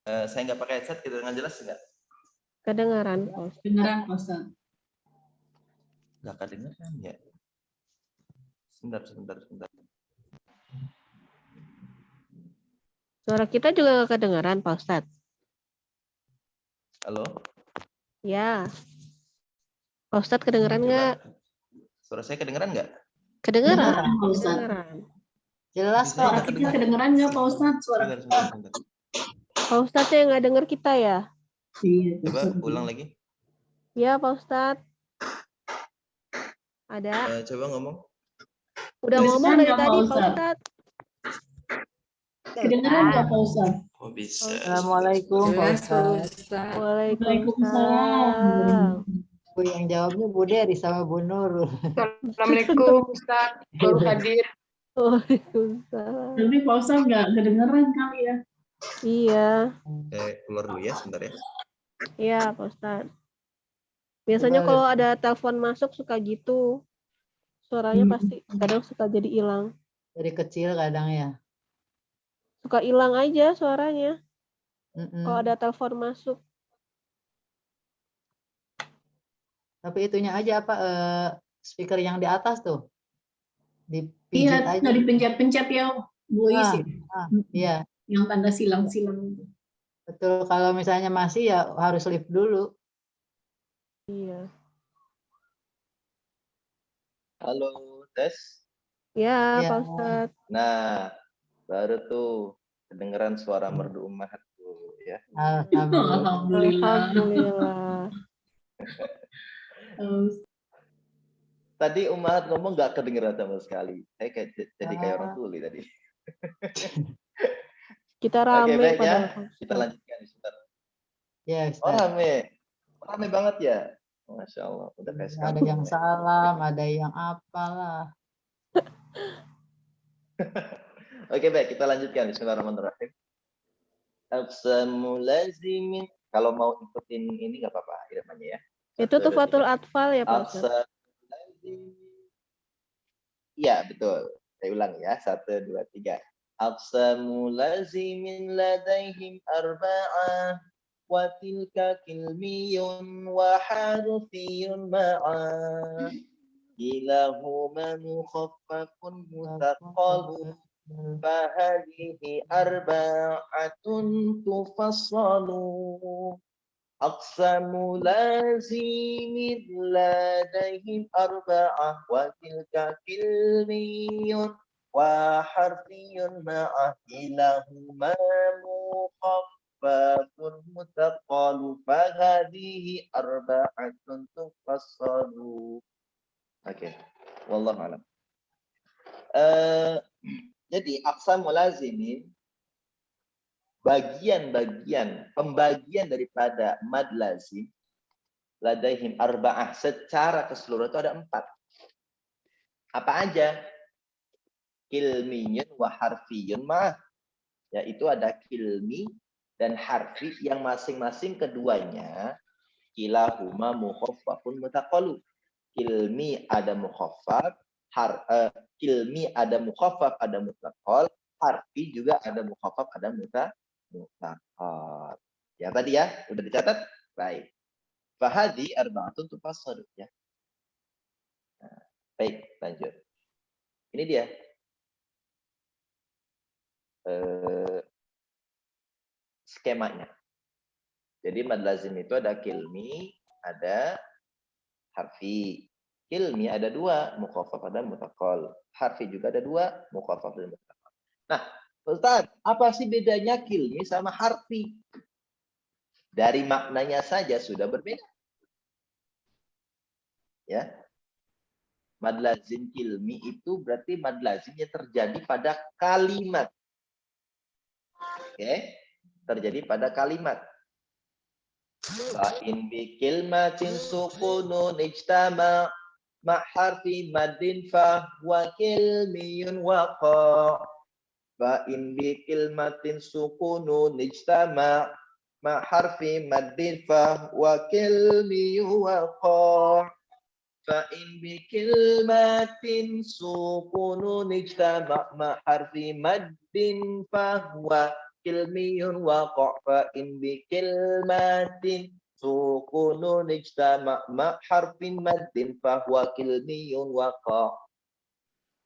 Saya nggak pakai headset, kedengaran jelas nggak? Kedengaran, Pak Ustadz. Kedengaran, Pak Ustadz. Nggak kedengaran ya? Sebentar. Suara kita juga nggak kedengaran, Pak Ustadz. Halo? Ya. Pak Ustadz kedengaran Coba. nggak? Suara saya kedengaran nggak? Kedengaran. Kedengaran, Pak Ustadz. Kedengaran. Jelas Bisa kok. Suara kita kedengaran nggak, Pak Ustadz? Suara Sebentar. Pak Ustadz yang nggak dengar kita ya? Iya, Pak Coba Ustadz. ulang lagi. Ya, Pak Ustadz. Ada. Coba ngomong. Udah Bisa ngomong dari nggak, Pak tadi, Pak Ustadz? Ustadz. Kedengaran nggak, Pak Ustadz? Oh bisa. Assalamualaikum Pak Ustadz. Waalaikumsalam. Bu yang jawabnya Bu Dery sama Bu Nurul. Assalamualaikum Ustaz, baru hadir. Waalaikumsalam. Tapi Pak Ustadz nggak kedengaran kali ya. Iya. Keluar dulu ya, sebentar ya. Iya, Pak Ustadz. Biasanya Coba, kalau ada telepon masuk suka gitu. Suaranya pasti kadang suka jadi hilang. dari kecil kadang ya. Suka hilang aja suaranya Mm-mm. kalau ada telepon masuk. Tapi itunya aja apa speaker yang di atas tuh. Dipijit Iya, aja. nggak dipencet-pencet ya, Bu Is. Iya, Yang tanda silang-silang itu. betul. Kalau misalnya masih ya harus lift dulu. Iya. Halo, tes. Ya, Ya. Pak Ustadz. Nah, baru tuh kedengeran suara merdu Ummahat tuh ya. Alhamdulillah. Alhamdulillah. Tadi Ummahat ngomong nggak kedengeran sama sekali. Saya jadi kayak orang tuli tadi. Kita Oke, rame baik pada ya. Pak Ustadz. Kita lanjutkan sebentar. Ya, Oh, Ustaz. rame banget ya. Masya Allah. Udah kayak Ada sekarang. yang salam, ada yang apalah. Oke, baik. Kita lanjutkan. Bismillahirrahmanirrahim. Aqsamu lazimin. Kalau mau ikutin ini nggak apa-apa irama-nya ya. Itu 1, 2, Tufatul 3. Atfal ya, Pak Ustadz. Aqsamu lazimin. Iya, betul. Saya ulang ya. 1, 2, 3. Aqsamu lazimin ladaihim arba'ah. Wa tilka kilmiyun wa harfiyun ma'ah. Ilahuma mukhaffafun mutaqqalun. Fahadihi arba'atun tufassalu. Aqsamu lazimin ladaihim arba'ah. Wa tilka kilmiyun wa harfiyun ma'ah. Ilahuma mukhaffafun mutaqqalu. Fahadihi arba'atun tufassalu. Oke, wallahu a'lam. Jadi aqsamu lazimin pembagian daripada mad lazim ladaihim arba'ah secara keseluruhan itu ada 4. Apa aja? Kilmiyun wa harfiyun ma'ah. Yaitu ada kilmi dan harfi yang masing-masing keduanya kilahuma mukhaffafun mutaqqalu. Kilmi ada mukhaffaf, kilmi ada mukhaffaf, ada mutaqqal, harfi juga ada mukhaffaf, ada mutaqqal. Yang tadi ya, udah dicatat? Baik. Fahadi arba'atun tufassal ya. Nah, baik, lanjut. Ini dia. Skemanya. Jadi mad lazim itu ada kilmi, ada harfi. Kilmi ada 2, mukhaffaf ada mutaqqal. Harfi juga ada 2, mukhaffaf dan mutaqqal. Nah, Ustaz, apa sih bedanya kilmi sama harfi? Dari maknanya saja sudah berbeda. Ya. Mad lazim kilmi itu berarti mad lazimnya terjadi pada kalimat. Oke? Terjadi pada kalimat. Fa'in bi kilmatin sukunun ijtama' ma harfi maddin fa wa kilmiyun waqa. Fa'in bi kilmatin sukunun ijtama' ma harfi maddin fa wa kilmiyun waqa. Fa'in bi kilmatin sukunun ijtama' ma harfi maddin fa wa kilmiyun waqa' fa in bi kilmatin sukunun ijtama' ma harfin maddin fa huwa kilmiyun waqa'.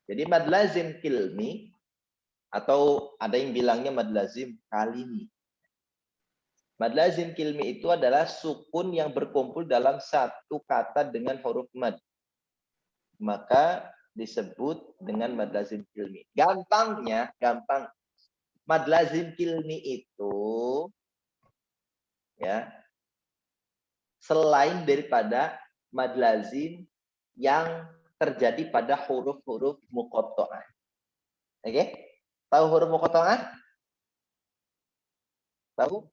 Jadi mad lazim kilmi atau ada yang bilangnya mad lazim kalimi. Mad lazim kilmi itu adalah sukun yang berkumpul dalam satu kata dengan huruf mad. Maka disebut dengan mad lazim kilmi. Gampang. Mad lazim kilmi itu ya selain daripada mad lazim yang terjadi pada huruf-huruf muqatta'ah. Oke? Tahu huruf muqatta'ah? Tahu?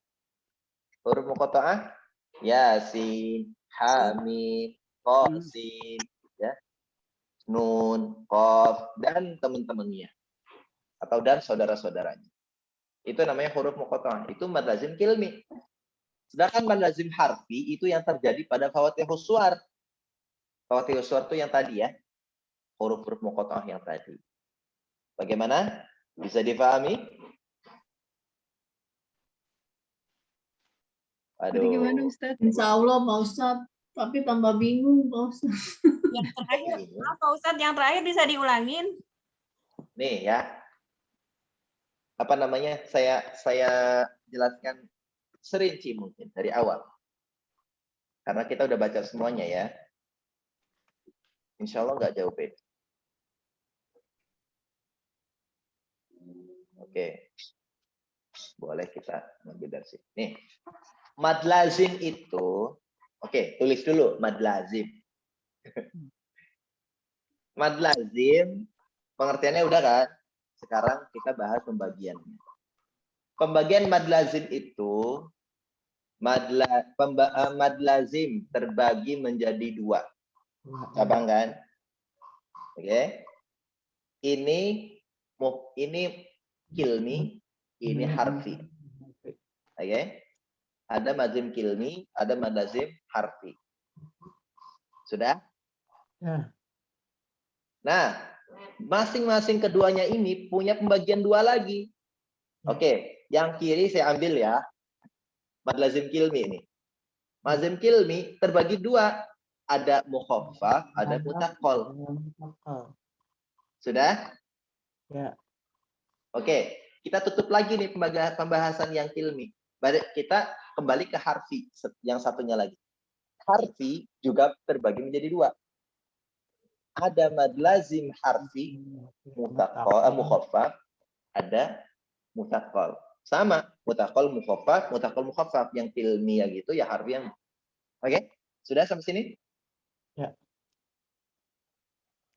Huruf muqatta'ah? Yasin, Hamim, Qasim, ya. Nun, Qaf, dan teman-temannya. Atau dan saudara-saudaranya. Itu namanya huruf muqatta'ah. Itu mad lazim kilmi. Sedangkan mad lazim harfi itu yang terjadi pada fawatihus suwar. Fawatihus suwar itu yang tadi ya. Huruf-huruf muqatta'ah yang tadi. Bagaimana? Bisa difahami? Jadi gimana Ustaz? Insya Allah Pak Ustadz. Tapi tambah bingung Pak Ustadz. Yang terakhir, maaf Pak Ustadz, yang terakhir bisa diulangin. Nih ya. Apa namanya? Saya jelaskan serinci mungkin dari awal. Karena kita udah baca semuanya ya. Insya Allah nggak jauh beda. Oke. Boleh kita ambil dari sini. Nih. Mad lazim itu, oke, tulis dulu mad lazim. Mad lazim, pengertiannya udah kan? Sekarang kita bahas pembagiannya. Pembagian mad lazim itu, mad lazim terbagi menjadi dua. Cabang kan? Oke. Ini kilmi, ini harfi. Oke. Ada mazim kilmi, ada mad lazim harfi. Sudah? Ya. Nah, masing-masing keduanya ini punya pembagian dua lagi. Oke, yang kiri saya ambil ya. Mad lazim kilmi ini. Mazim kilmi terbagi dua. Ada mukhaffaf, ada mutaqqal. Sudah? Ya. Oke, kita tutup lagi nih pembahasan yang kilmi. Kita kembali ke harfi yang satunya lagi. Harfi juga terbagi menjadi dua. Ada mad lazim harfi mukhaffaf, ada mutaqqal. Sama, mutaqqal mukhaffaf yang ilmiah gitu ya harfi yang. Oke? Sudah sampai sini? Ya.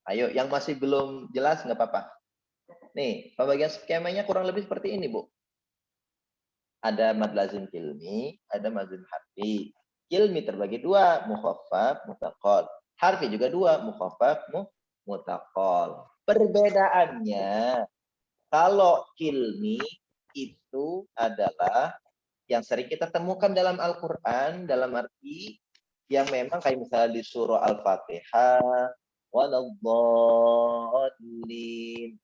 Ayo, yang masih belum jelas nggak apa-apa. Nih, pembagian skemanya kurang lebih seperti ini, Bu. Ada mad lazim kilmi, ada mad lazim harfi. Kilmi terbagi dua, mukhaffaf, mutaqqal. Harfi juga dua, mukhaffaf, mutaqqal. Perbedaannya, kalau kilmi itu adalah yang sering kita temukan dalam Al-Quran, dalam arti yang memang kayak misalnya di surah Al-Fatihah, waladdallin.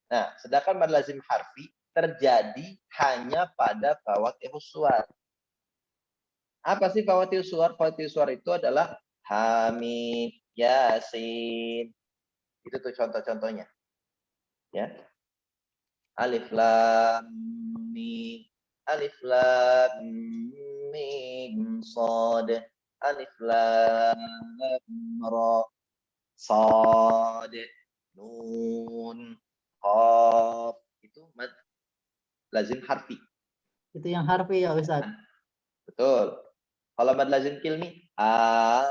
Nah, sedangkan mad lazim harfi terjadi hanya pada fawatihus suwar. Apa sih fawatihus suwar? Fawatihus suwar itu adalah Hamim, Yasin. Itu tuh contoh-contohnya. Ya. Alif lam mim, alif lam mim shad, alif lam ra, shad, nun, qaf. Itu mad lazim harfi. Itu yang harfi ya Ustaz. Betul. Kalau mad lazim kilmi al-ana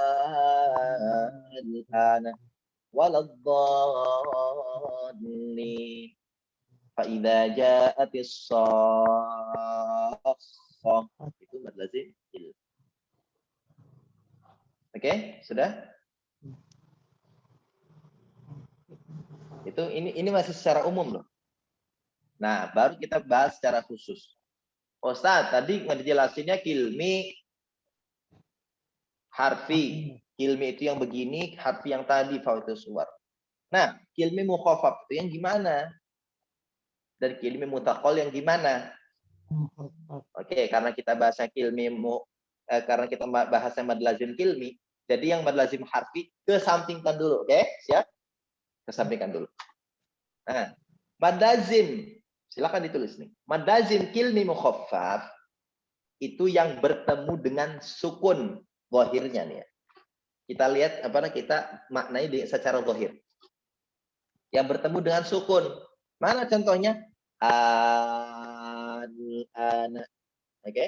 waladdallin fa idza ja'atis sakhah itu mad lazim kilmi. Oke, sudah? Itu ini masih secara umum loh. Nah, baru kita bahas secara khusus. Ustaz, tadi ngejelasinnya kilmi harfi. Kilmi itu yang begini, harfi yang tadi fawatihus suwar. Nah, kilmi mukhaffaf itu yang gimana? Dan kilmi mutaqqal yang gimana? Oke, karena kita bahasa karena kita bahasa mad lazim kilmi, jadi yang mad lazim harfi kesampingkan dulu, oke? Siap? Kesampingkan dulu. Nah, mad lazim, silakan ditulis nih. Mad lazim kilmi mukhaffaf itu yang bertemu dengan sukun zahirnya nih ya. Kita lihat kita maknai secara zahir. Yang bertemu dengan sukun. Mana contohnya? Oke.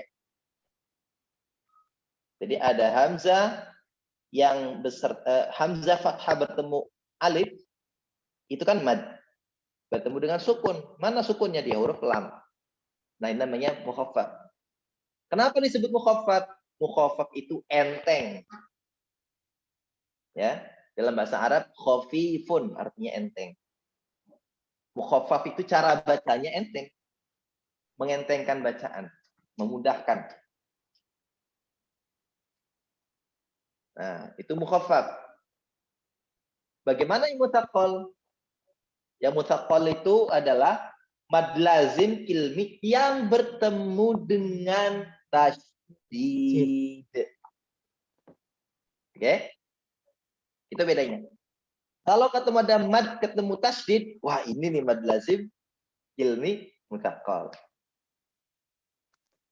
Jadi ada hamzah yang hamzah fathah bertemu alif, itu kan mad. Bertemu dengan sukun. Mana sukunnya? Dia huruf lam. Nah, ini namanya mukhaffaf. Kenapa disebut mukhaffaf? Mukhaffaf itu enteng. Ya, dalam bahasa Arab khafifun artinya enteng. Mukhaffaf itu cara bacanya enteng. Mengentengkan bacaan, memudahkan. Nah, itu mukhaffaf. Bagaimana yang mutsaqqal? Yang mutsaqqal itu adalah mad lazim ilmi yang bertemu dengan tasydid. Oke? Itu bedanya. Kalau ketemu ada mad ketemu tasydid, wah ini nih mad lazim ilmi mutsaqqal.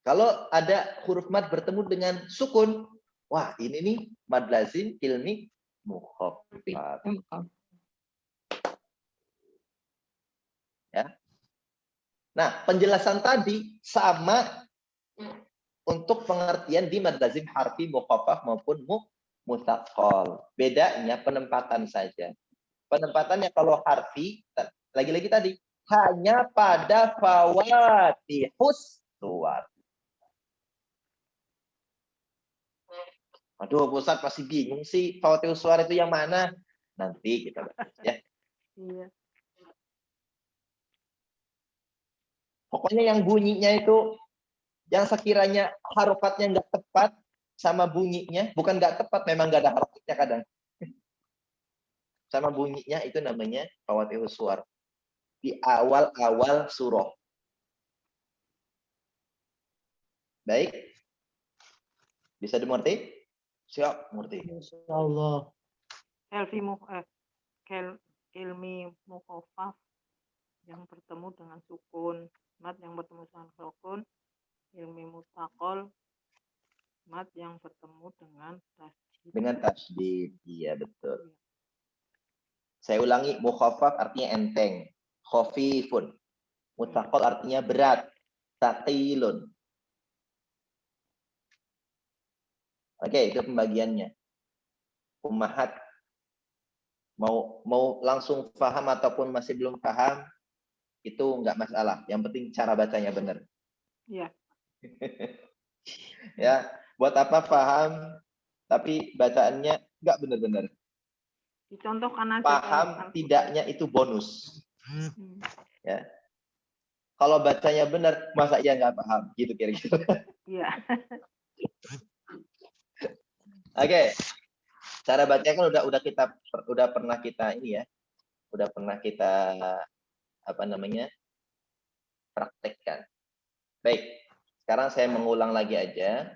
Kalau ada huruf mad bertemu dengan sukun, wah ini nih mad lazim ilmi mukhaffaf. Ya. Nah, penjelasan tadi sama untuk pengertian di mad lazim harfi mukhaffaf maupun mutsaqqal. Bedanya penempatan saja. Penempatannya kalau harfi, lagi-lagi tadi, hanya pada fawatihus suwar. Aduh, Ustaz pasti bingung sih, fawatihus suwar itu yang mana? Nanti kita bahas ya. Iya. Pokoknya yang bunyinya itu, yang sekiranya harokatnya nggak tepat sama bunyinya, bukan nggak tepat, memang nggak ada harokatnya kadang. Sama bunyinya itu namanya fawatihus suwar. Di awal-awal surah. Baik. Bisa dimengerti? Siap, mengerti. Insyaallah. Ilmi mukhaffaf yang bertemu dengan sukun, mad yang bertemu dengan sukun, ilmi mutsaqqal, mad yang bertemu dengan tasydid. Dengan tasydid, iya betul. Saya ulangi, mukhaffaf artinya enteng, khafifun. Mutsaqqal artinya berat, tsaqilun. Oke, itu pembagiannya. Ummahat mau langsung paham ataupun masih belum paham, itu enggak masalah. Yang penting cara bacanya benar. Iya. Ya, buat apa paham tapi bacaannya enggak benar-benar. Dicontohkan aja. Paham tidaknya itu bonus. Ya. Kalau bacanya benar, masa iya nggak paham? Gitu kira-kira. Iya. Oke. Cara bacanya kan udah pernah kita ini ya. Udah pernah kita praktekkan. Baik. Sekarang saya mengulang lagi aja.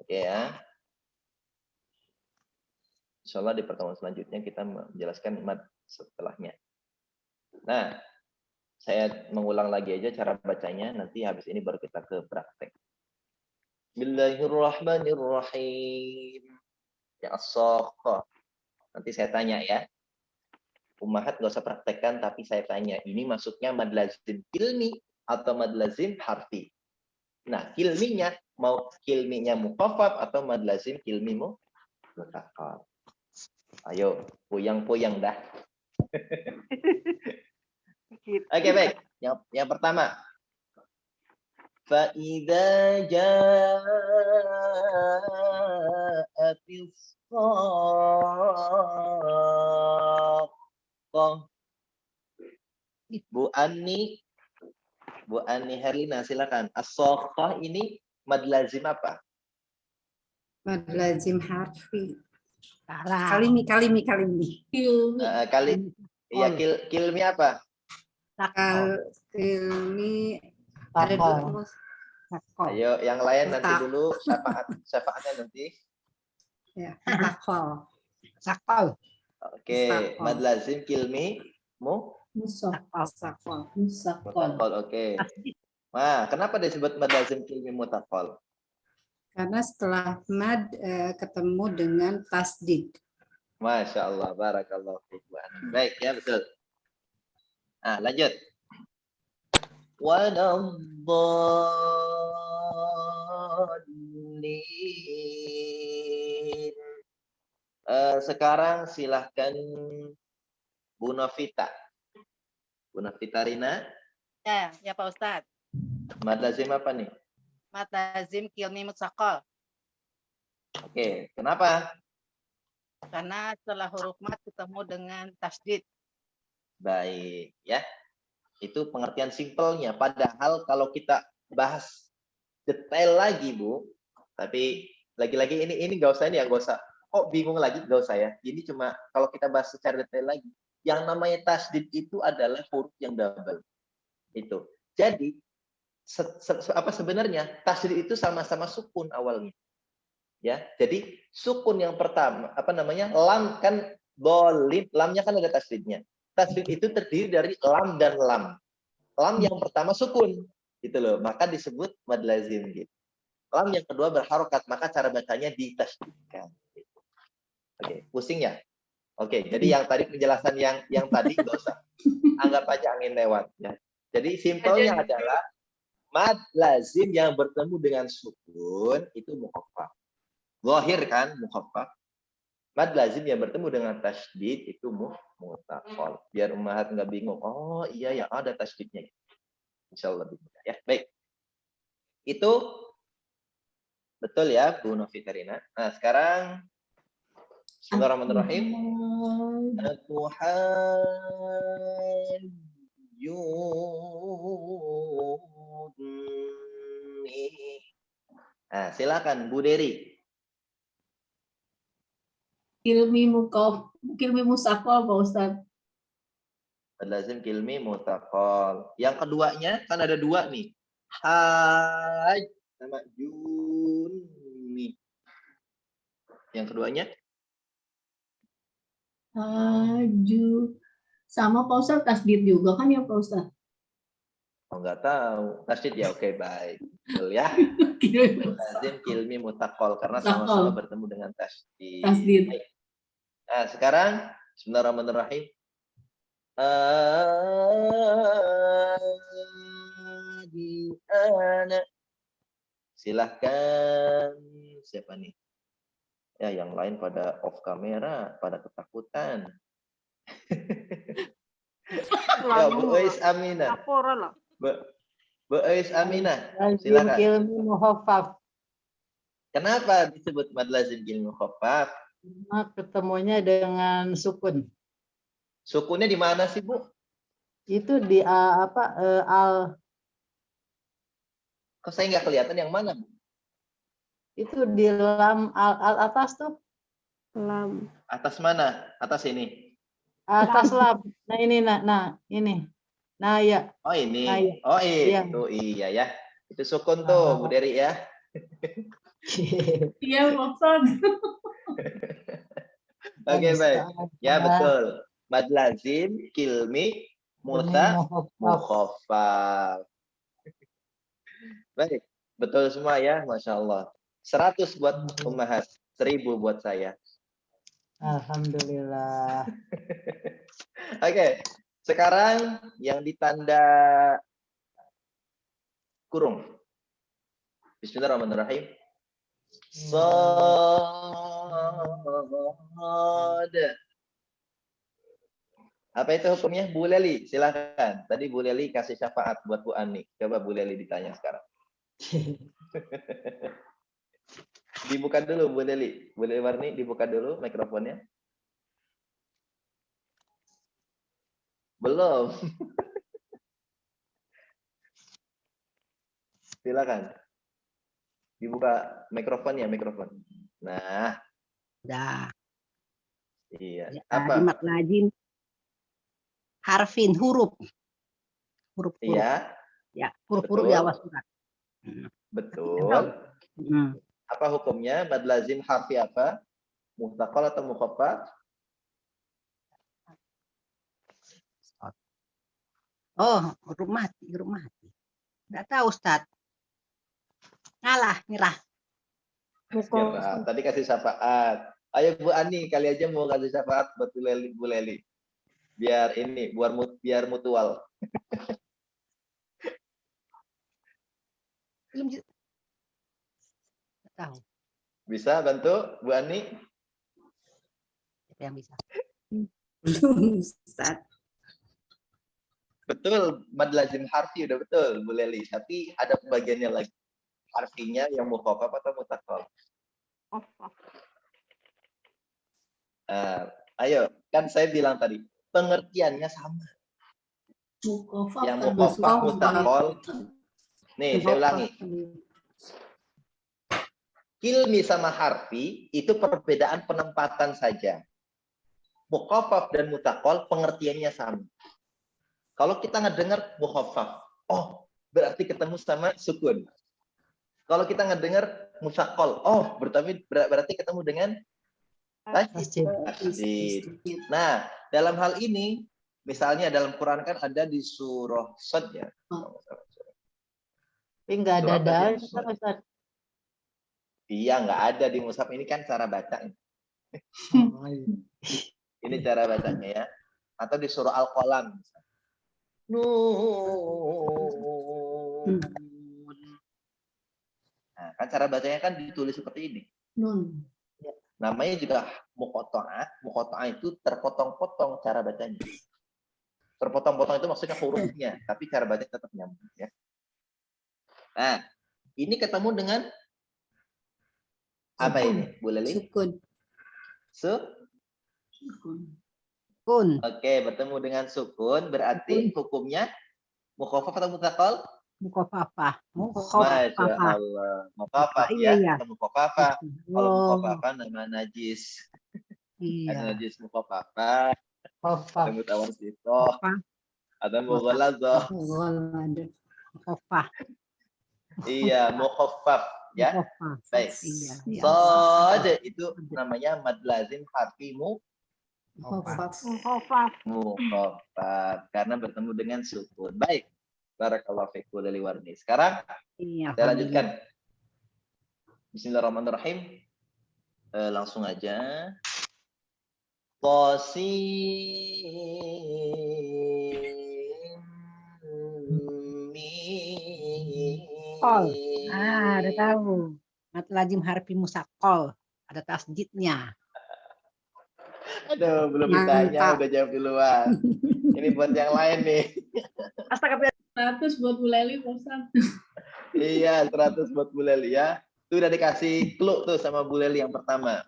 Oke ya. Insyaallah di pertemuan selanjutnya kita menjelaskan mad setelahnya. Nah, saya mengulang lagi aja cara bacanya. Nanti habis ini baru kita ke praktek. Bismillahirrahmanirrahim. Ya as-saqqah. Nanti saya tanya ya. Ummahat nggak usah praktekkan, tapi saya tanya. Ini maksudnya mad lazim ilmi atau mad lazim harfi? Nah, ilminya mau ilminya mukhaffaf atau mad lazim ilmi mutsaqqal? Ayo, puyang-puyang dah. Oke, baik. Yang pertama. فَإِذَا جَاءَتِ الصَّاخَّةُ. Bu Ani Herlina, silakan. As-sakhah ini mad lazim apa? Mad lazim harfi. Kalimi. Kalimi. Kilmi apa? Kilmi ada dua. Takol. Takol. Ayo, yang lain nanti Muta- dulu syafaatnya nanti. Ya, takol. Sakpal. Oke, Musakol. mad lazim kilmi Musakol. Takol. Musakol. mutakol. Oke. Nah, kenapa disebut mad lazim kilmi mutakol? Karena setelah mad ketemu dengan tasdid. Masya Allah, barakallahu fiik. Baik, ya betul. Nah, lanjut. Waladdallin. Sekarang silahkan Bu Novita. Bu Novita Rina, Ya Pak Ustadz. mad lazim apa nih? Mad lazim kilmi mutsaqal. Oke, kenapa? Karena setelah huruf mad ketemu dengan tasdid. Baik, ya. Itu pengertian simpelnya. Padahal kalau kita bahas detail lagi, Bu. Tapi lagi-lagi ini nggak usah, ini ya nggak usah. Kok bingung lagi? Nggak usah ya. Ini cuma kalau kita bahas secara detail lagi. Yang namanya tasdid itu adalah huruf yang double. Itu. Jadi apa sebenarnya tasdid itu sama-sama sukun awalnya. Ya, jadi sukun yang pertama apa namanya? Lam kan dolin, lamnya kan ada tasdidnya. Tasdid itu terdiri dari lam dan lam. Lam yang pertama sukun, gitu loh. Maka disebut mad lazim gitu. Lam yang kedua berharokat, maka cara bacanya ditasdidkan. Gitu. Oke, pusing ya? Oke, jadi yang tadi penjelasan yang tadi nggak usah. Anggap aja angin lewat ya. Jadi simpelnya adalah mad lazim yang bertemu dengan sukun itu mukhaffaf. Zahir kan mukhaffaf. Mad lazim yang bertemu dengan tasydid itu mutakol. Biar ummahat nggak bingung. Oh iya ya ada tasydidnya. Insyaallah lebih mudah ya. Baik. Itu betul ya Bu Novitarina. Nah sekarang Bismillahirrahmanirrahim. Nah silakan Bu Deri. Kilmi musakol Pak Ustadz. Lazim kilmi mutakol. Yang keduanya kan ada dua nih. Haj sama Juni. Yang keduanya? Haju. Sama Pak Ustadz tasdid juga kan ya Pak Ustadz? Oh nggak tahu. Tasdid ya oke baik. Betul ya. Lazim kilmi mutakol karena sama-sama bertemu dengan tasdid. Tasdid. Baik. Nah sekarang Bismillahirrahmanirrahim. Silahkan siapa nih? Ya yang lain pada off kamera, pada ketakutan. Ya, Bu Ais Aminah. Bu Ais Aminah, silakan. Kilmi muhaffaf. Kenapa disebut mad lazim kilmi muhaffaf? Nah, ketemunya dengan sukun. Sukunnya di mana sih, Bu? Itu di al Kok saya nggak kelihatan yang mana, Bu? itu di lam al atas tuh. Lam. Atas mana? Atas ini. Atas lam. Nah ini ini. Nah ya. Oh ini. Nah, ya. Oh Iya. itu iya ya. Itu sukun tuh, Bu Deri ya. Iya Pak Ustadz. Oke baik. Ya betul. Mad lazim kilmi mukhaffaf. Baik, betul semua ya, Masya Allah. 100 buat ummahat, 1000 buat saya. Alhamdulillah. Oke, sekarang yang ditanda kurung. Bismillahirrahmanirrahim. Sad. Apa itu hukumnya? Bu Leli, silakan. Tadi Bu Leli kasih syafaat buat Bu Ani. Coba Bu Leli ditanya sekarang. Dibuka dulu Bu Leli. Bu Leli Warni dibuka dulu mikrofonnya. Belum. Silakan. Dibuka mikrofonnya, mikrofon. Nah. Dah. Iya. Ya, Apa? Mad lazim harfin huruf. Huruf-huruf. Iya, Ya, huruf-huruf betul. di awal surat. Betul. Hmm. Apa hukumnya? Mad lazim harfi apa? Muhtaqal atau mukhaffaf? Oh, huruf mati, huruf mati. Nggak tahu, Ustaz. Ngalah, nyerah. Ya, tadi kasih syafaat. Ayo Bu Ani, kali aja mau kasih syafaat buat Bu Leli. Biar ini, biar mutual. Belum nggak tahu. Bisa bantu Bu Ani? Siapa yang bisa? Belum, Ustaz. Betul, mad lazim harfi udah betul Bu Leli. Tapi ada pembagiannya lagi. Harfinya yang mukhaffaf atau mutaqqal. Ayo, kan saya bilang tadi, pengertiannya sama. Mukhaffaf Yang atau mukhaffaf mukhaffaf. mutaqqal. Nih, saya ulangi. Kilmi sama harfi itu perbedaan penempatan saja. Mukhaffaf dan mutaqqal pengertiannya sama. Kalau kita ngedengar mukhaffaf, oh berarti ketemu sama sukun. Kalau kita ngedengar musaqqal, oh berarti ketemu dengan tasydid. Nah, dalam hal ini, misalnya dalam Quran kan ada di surah Sad ya. Tapi nggak ada Surah dal, Sad. kan, Ustaz? Iya, nggak ada di mushaf. Ini kan cara baca. Oh, iya. Ini cara bacanya ya. Atau di surah Al-Qalam. Nun. Nah, kan cara bacanya kan ditulis seperti ini. Nun. Namanya juga muqatta'ah. Muqatta'ah itu terpotong-potong cara bacanya. Terpotong-potong itu maksudnya hurufnya, tapi cara bacanya tetap nyambung ya. Nah, ini ketemu dengan apa ini, Bu Leli? Sukun. Sukun. Oke, bertemu dengan sukun berarti hukumnya mukhaffaf atau mutaqqal? Mukhaffafah. Masya Allah. Mukhaffaf ya. Iya. Mukhaffafah. Kalau mukhaffafah nama najis. Iya. Najis mukhaffafah. Mukhaffaf. Ada mutawassithah. Ada mughaladzah. Mukhaffaf. Iya, mukhaffaf ya. Mukhaffaf. Baik. Iya. Shad itu namanya mad lazim harfi Mukhaffaf. mukhaffaf karena bertemu dengan sukun. Baik. Barakallahu fiikum Leli Warni. Sekarang Iya. saya lanjutkan. Bismillahirrahmanirrahim. Langsung aja. Udah tahu. Mad lazim harfi musaqqal. Ada tasdidnya. Aduh, belum ditanya udah jawab duluan. Ini buat yang lain nih. Astagfirullah. 100 buat Bu Leli, Pak Ustaz. Iya, 100 buat Bu Leli ya. Itu udah dikasih clue tuh sama Bu Leli yang pertama.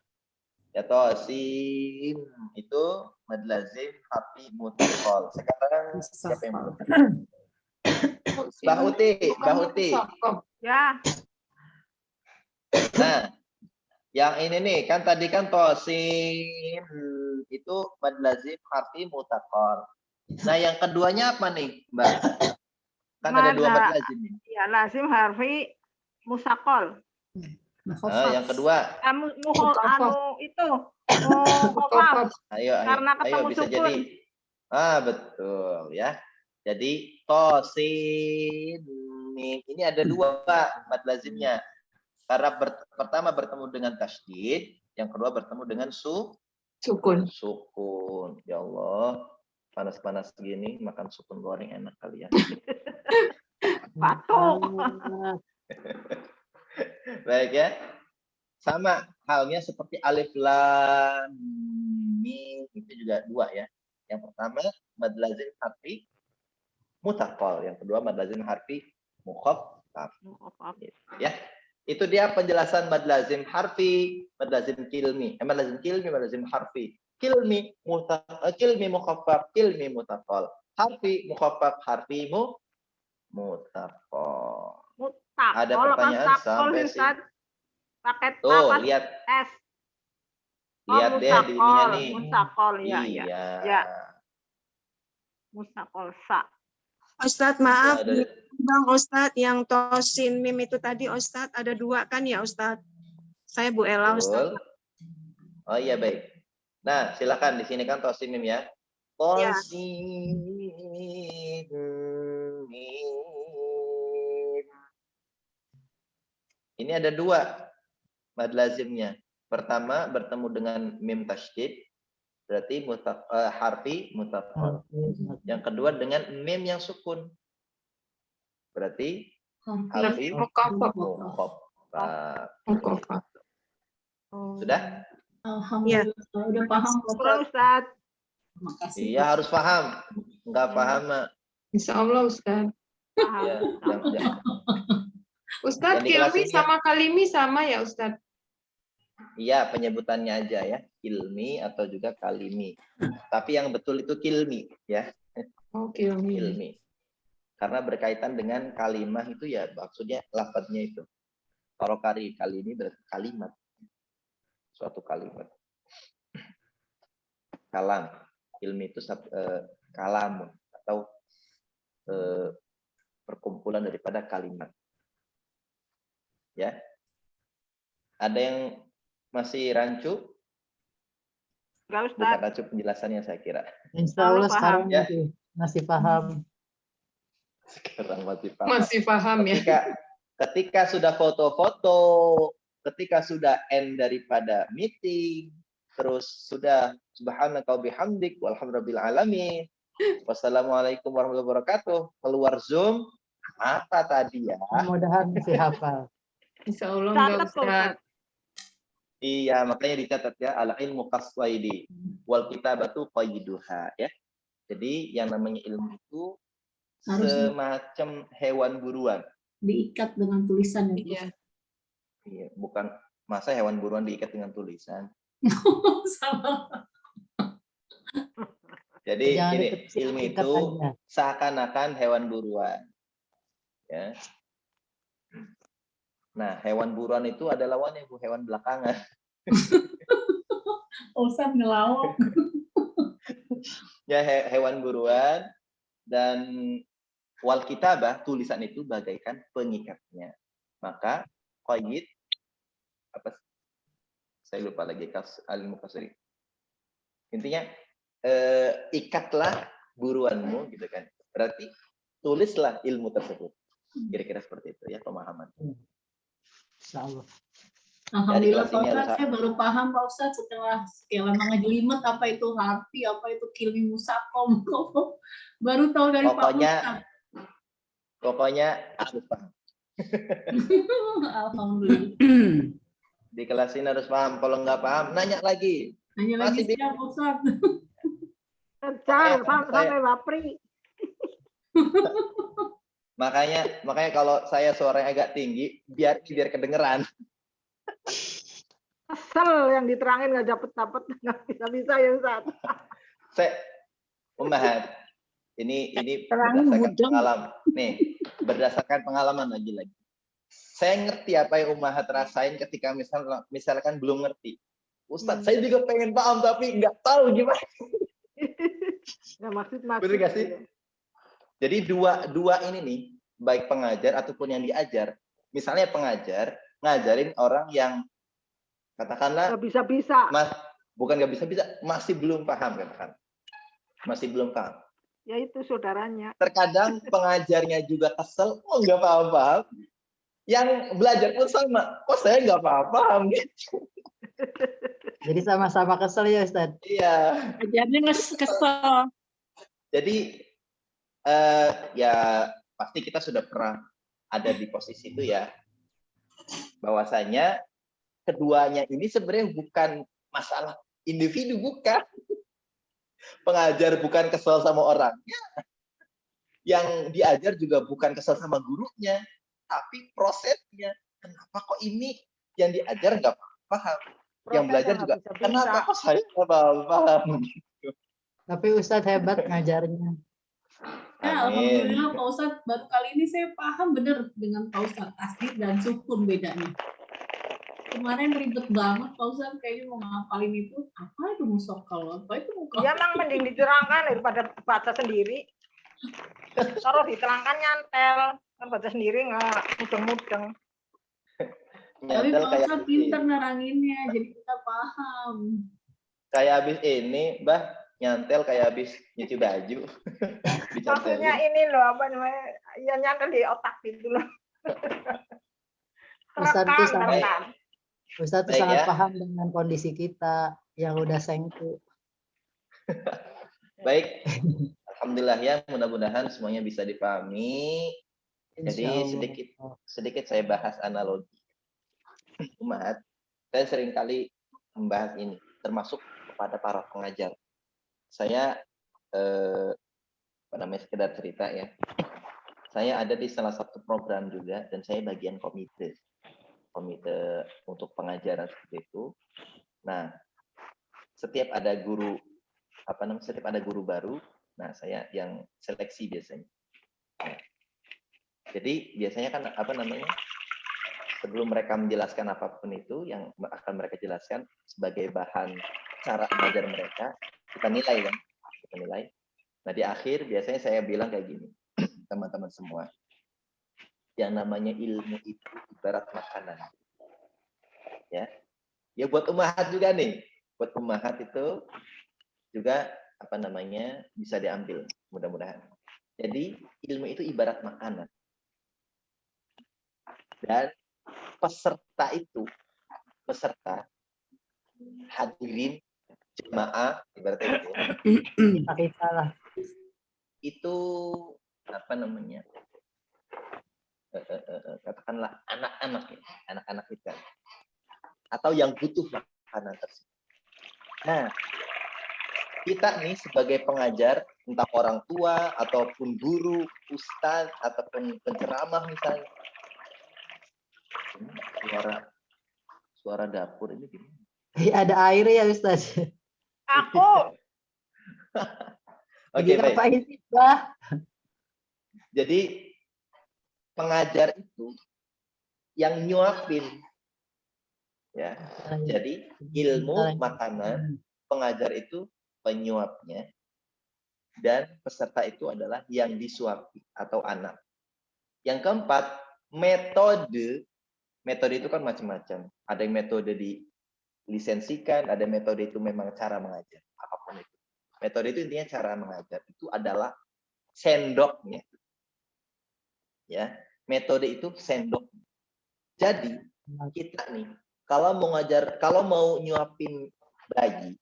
Ya toh, sin itu mad lazim harfi mutaqqal. Sekarang siapa yang belum? Mbak Uti. Ya. Nah, yang ini nih kan tadi kan tosin itu mad lazim harfi mutaqqal. Nah, yang keduanya apa nih, Mbak? Kan ada dua mad lazim nih. Ya, lazim harfi musaqqal. Yang kedua. Itu. Mukhaffaf. Ayo, Karena ketemu bisa sukun. jadi. Betul ya. Jadi tosin ini ada dua mad lazimnya. Karena pertama bertemu dengan tasydid, yang kedua bertemu dengan sukun. Ya Allah, panas-panas gini makan sukun goreng enak kali ya. Batuk. Baik ya. Sama halnya seperti alif lam mim itu juga dua ya. Yang pertama mad lazim harfi mutaqqal, yang kedua mad lazim harfi mukhaffaf. Ya. Itu dia penjelasan mad lazim harfi, mad lazim kilmi. Mad lazim kilmi, mad lazim harfi. Kilmi mukhaffaf, kilmi mutaqqal. Harfi mukhaffaf, harfi mutaqqal. Ada pertanyaan sampai sini? Pakai tuh, lihat. S. Lihat deh di ininya nih. Musaqqal, iya. Ya. Musaqqal sa. Ustadz maaf, Ya, ada- Bang Ustadz yang tosin mim itu tadi Ustadz ada 2 kan ya Ustadz? Saya Bu Ella Betul. Ustadz. Oh iya baik. Nah, silakan di sini kan tosin mim ya. Tosin mim. Ini ada 2 mad lazimnya. Pertama bertemu dengan mim tasydid, berarti harfi mutaqal. Yang kedua dengan mim yang sukun, berarti harfi Mukhaffaf. mukhaffaf. Sudah? Alhamdulillah, udah paham Pak Syukur, Ustadz. Ustaz. Makasih. Iya harus paham. Nggak paham mah. Insya Allah Ustaz. Paham. Ya, jangan. Ustaz, Yang di kelas Kilmi ini sama Kalimi sama ya Ustaz? Iya, penyebutannya aja ya, kilmi atau juga kalimi. Tapi yang betul itu kilmi ya, Oh, Kilmi. kilmi. Karena berkaitan dengan kalimah itu ya maksudnya lafadznya itu. Kalau kali ini berarti kalimat. Suatu kalimat. Kalam. Ilmi itu kalam atau perkumpulan daripada kalimat. Ya. Ada yang masih rancu? Enggak, Ustaz. Bukan rancu penjelasannya saya kira. Insya Allah Paham, sekarang ya. masih paham. Sekarang masih paham. Masih paham ya? Ketika sudah foto-foto, ketika sudah end daripada meeting, terus sudah subhanaka wa bihamdik walhamdulillahil alamin. Wassalamualaikum warahmatullahi wabarakatuh. Keluar Zoom, apa tadi ya? Mudah-mudahan masih hafal. Insya Allah enggak Catat, Ustaz. Ustaz. Iya, makanya dicatat ya, al ilmu kaswaidi wal kitabatu qayyiduha ya. Jadi yang namanya ilmu itu Harus semacam hewan buruan. diikat dengan tulisan ya. Iya. Iya, bukan masa hewan buruan diikat dengan tulisan. Sama. Jadi Jangan ini dikecil, ilmu ikat itu aja. seakan-akan hewan buruan. Ya. Nah, hewan buruan itu ada lawannya, Bu, hewan belakangan. Ustadz ngelawak. Ya, hewan buruan dan wal kitabah, tulisan itu bagaikan pengikatnya. Maka qayyid apa? Saya lupa lagi ilmu kasri. Intinya ikatlah buruanmu gitu kan. Berarti tulislah ilmu tersebut. Kira-kira seperti itu ya pemahaman. Insya Allah. Alhamdulillah kelas Pak ini Ustadz, harus- saya baru paham Pak Ustadz setelah sekian lama ngejelimet apa itu harfi, apa itu kilmi musakom. Baru tahu dari Pak Ustadz. Pokoknya harus paham. Alhamdulillah. Di kelas ini harus paham. Kalau nggak paham, nanya lagi. Hanya lagi Masih bingung. siap Ustadz. Kejar, sampai bapri. Makanya kalau saya suaranya agak tinggi, biar kedengeran. Kesel yang diterangin nggak dapet nggak bisa ya Ustaz. Saya Ummahat, ini Terang berdasarkan bujang. pengalaman. Nih, berdasarkan pengalaman lagi-lagi. Saya ngerti apa yang Ummahat rasain ketika misalkan belum ngerti. Ustadz, saya juga pengen paham tapi nggak tahu gimana. Nah, maksud Bener gak sih? Jadi dua ini nih, baik pengajar ataupun yang diajar. Misalnya pengajar ngajarin orang yang katakanlah nggak bisa. bukan nggak bisa, masih belum paham katakan. Masih belum paham. Ya itu saudaranya. Terkadang pengajarnya juga kesel, nggak paham-paham. Yang belajar pun sama, kok saya nggak paham gitu. Jadi sama-sama kesel ya Ustaz. Iya. Ajarnya kesel. Jadi ya pasti kita sudah pernah ada di posisi itu ya. Bahwasanya keduanya ini sebenarnya bukan masalah individu, bukan. Pengajar bukan kesel sama orangnya. Yang diajar juga bukan kesel sama gurunya, tapi prosesnya. Kenapa kok ini yang diajar nggak paham? Yang belajar juga, kenapa kok saya nggak paham? Tapi Ustadz hebat ngajarnya. Ya, alhamdulillah Pak Ustadz, baru kali ini saya paham bener dengan Pak Ustadz, tasdid dan sukun bedanya. Kemarin ribet banget Pak Ustadz, kayaknya mau ngapalin itu, apa itu musokal, apa itu mukal. Ya emang mending diterangkan daripada baca sendiri. Taruh di telangkan nyantel. Kan baca sendiri nggak mudeng-mudeng. Tapi Nyantel Pak kayak Ustadz pinter neranginnya, jadi kita paham. kayak habis ini, Mbah, nyantel kayak habis nyuci baju. Maksudnya Dicantelin. ini loh, apa namanya, ya nyantel di otak gitu loh. Ustadz tuh Terekam, sangat, terekam. Ustadz tuh Baik sangat ya. paham dengan kondisi kita yang udah sengku. Baik. Alhamdulillah ya, mudah-mudahan semuanya bisa dipahami. Jadi Insyaallah. sedikit saya bahas analogi. Umat, saya seringkali membahas ini, termasuk kepada para pengajar. Saya sekedar cerita ya. Saya ada di salah satu program juga dan saya bagian komite untuk pengajaran seperti itu. Nah, setiap ada guru baru, nah saya yang seleksi biasanya. Nah, jadi biasanya kan sebelum mereka menjelaskan apapun itu yang akan mereka jelaskan sebagai bahan cara mengajar mereka, kita nilai kan, kita nilai. Nah di akhir biasanya saya bilang kayak gini, teman-teman semua, yang namanya ilmu itu ibarat makanan, ya buat umahat juga nih, buat umahat itu juga bisa diambil mudah-mudahan. Jadi ilmu itu ibarat makanan. Dan peserta hadirin jemaah ibaratnya Kita lah. itu katakanlah anak-anak kita atau yang butuh makanan tersebut. Nah, kita nih sebagai pengajar, entah orang tua ataupun guru, ustadz ataupun penceramah misalnya, suara dapur ini gimana? Ada air ya Ustaz. Aku. Oke, baik. Ngapain sih, Mbah? Jadi pengajar itu yang nyuapin, ya. Jadi ilmu makanan, pengajar itu penyuapnya, dan peserta itu adalah yang disuapi atau anak. Yang keempat, metode itu kan macam-macam. Ada yang metode dilisensikan, ada metode itu memang cara mengajar, apapun itu. Metode itu intinya cara mengajar. Itu adalah sendoknya. Ya, metode itu sendok. Jadi kita nih kalau mau nyuapin bayi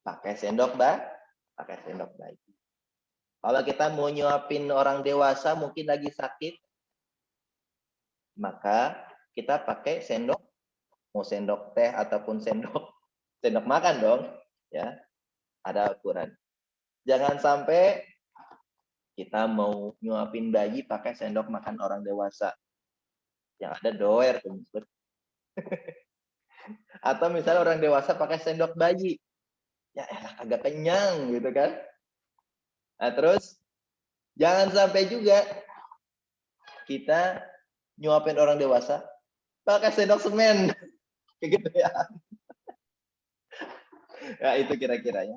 pakai sendok bayi. Kalau kita mau nyuapin orang dewasa mungkin lagi sakit, maka kita pakai sendok, mau sendok teh ataupun sendok makan dong, ya. Ada ukuran. Jangan sampai kita mau nyuapin bayi pakai sendok makan orang dewasa. Yang ada doer tuh. Atau misalnya orang dewasa pakai sendok bayi. Ya agak kenyang gitu kan. Nah, terus jangan sampai juga kita nyuapin orang dewasa pakai sendok semen. Kayak gitu ya. Ya itu kira-kira ya.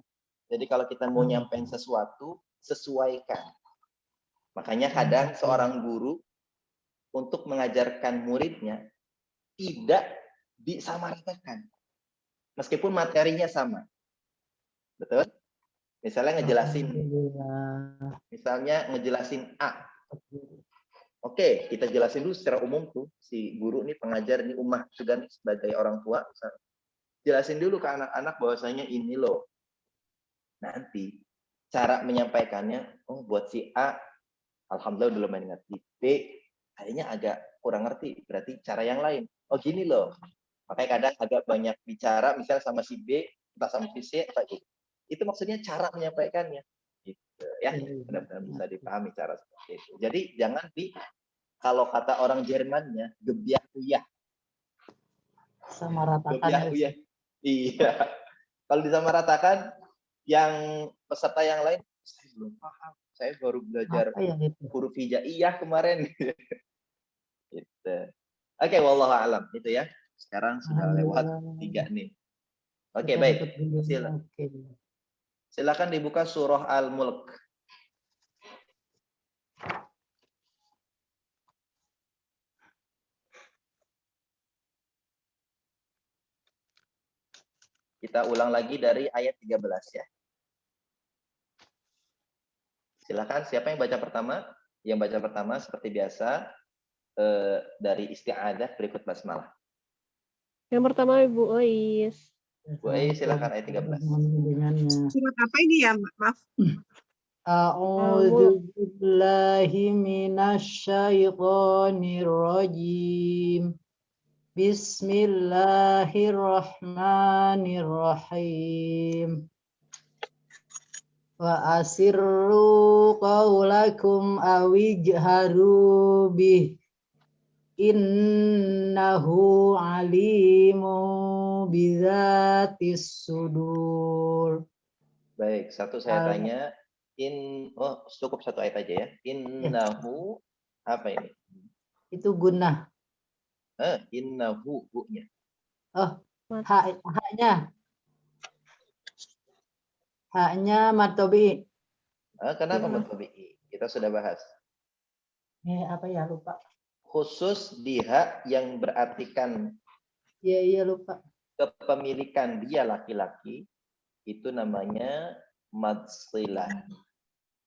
Jadi kalau kita mau nyampein sesuatu, sesuaikan. Makanya kadang seorang guru untuk mengajarkan muridnya tidak disamaratakan. Meskipun materinya sama. Betul? Misalnya ngejelasin A. Oke, kita jelasin dulu secara umum tuh si guru nih pengajar nih ummah juga nih sebagai orang tua. Jelasin dulu ke anak-anak bahwasanya ini loh. Nanti cara menyampaikannya, oh buat si A alhamdulillah udah lumayan ngerti. B kayaknya agak kurang ngerti, berarti cara yang lain. Oh gini loh. Makanya kadang agak banyak bicara misalnya sama si B, entah sama si C, itu maksudnya cara menyampaikannya. Gitu ya. Benar-benar bisa dipahami cara seperti itu. Jadi jangan kalau kata orang Jermannya gebiah-uyah. Samaratakan. Gebiah-uyah. Iya. Kalau disamaratakan yang peserta yang lain saya belum paham. Saya baru belajar huruf hijaiyah kemarin. Gitu. Oke, wallahu a'lam itu ya. Sekarang sudah lewat 3 nih. Oke, baik. Silakan dibuka surah Al-Mulk. Kita ulang lagi dari ayat 13 ya. Silakan, siapa yang baca pertama? Yang baca pertama seperti biasa dari isti'adzah berikut basmalah. Yang pertama Ibu Ois. Bu Ei, silakan ayat 13. Dengannya. Surat apa ini ya? Maaf. A'udzu billahi minasyaitonir rajim. Bismillahirrahmanirrahim. Wa asirru qaulakum awijharu bih. Innahu alimu bizatis sudur. Baik, satu saya tanya. Cukup satu ayat aja ya. Innahu, apa ini? Itu gunnah. Innahu, bu-nya. Oh, haknya. Haknya matobi. Kenapa matobi? Kita sudah bahas. Apa ya, lupa. Khusus di hak yang berartikan Iya lupa. kepemilikan dia laki-laki, itu namanya madsilah.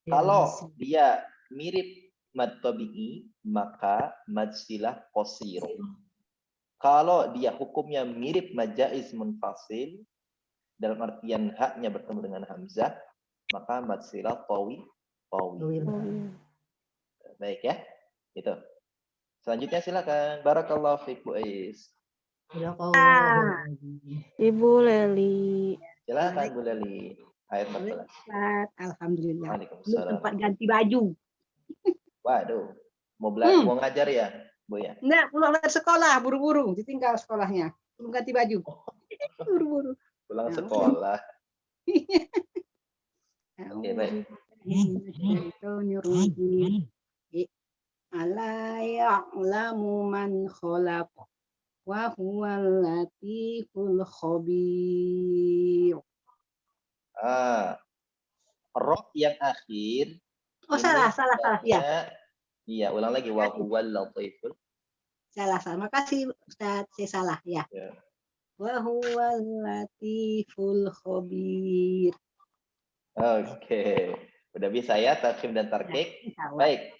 Kalau dia mirip mad tabi'i, maka madsilah qasir. Kalau dia hukumnya mirip majaiz munfasil, dalam artian haknya bertemu dengan hamzah, maka madsilah tawi. Baik ya, itu. Selanjutnya silakan. Barakallahu fiik Bu Ais. Ibu Leli. Silakan Bu Leli. Ayat 14. Alhamdulillah. Waalaikumsalam. Tempat ganti baju. Waduh. Mau belajar, mau ngajar ya, Bu ya? Enggak, pulang dari sekolah, buru-buru, ditinggal sekolahnya. Belum ganti baju. Buru-buru. Pulang sekolah. Oke, baik. Ala ya'lamu man khalaq wa huwal latiful khabir. Roh yang akhir. Oh, salah ya. Iya, ulang lagi. Wa huwal latiful. Salah. Makasih Ustaz, saya salah ya. Wa huwal latiful khabir. Oke. Udah bisa ya tarkib dan tarkik. Baik.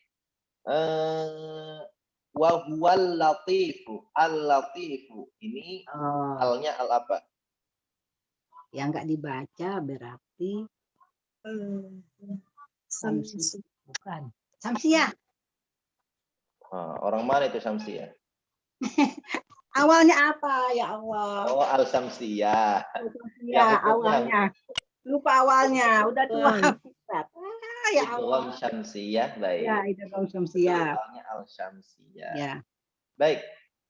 Wa huwal latifu. Al-latifu. Ini alnya al apa? Yang enggak dibaca berarti bukan. Samsiah. Orang mana itu Samsiah? Awalnya apa ya Allah? Oh, Al-Samsiyah. Ya, awalnya. Lupa awalnya, udah tua. Ya Allah. Syamsiyah, baik. Ya, idgham syamsiyah. Awalnya Al-Syamsiyah. Ya. Baik.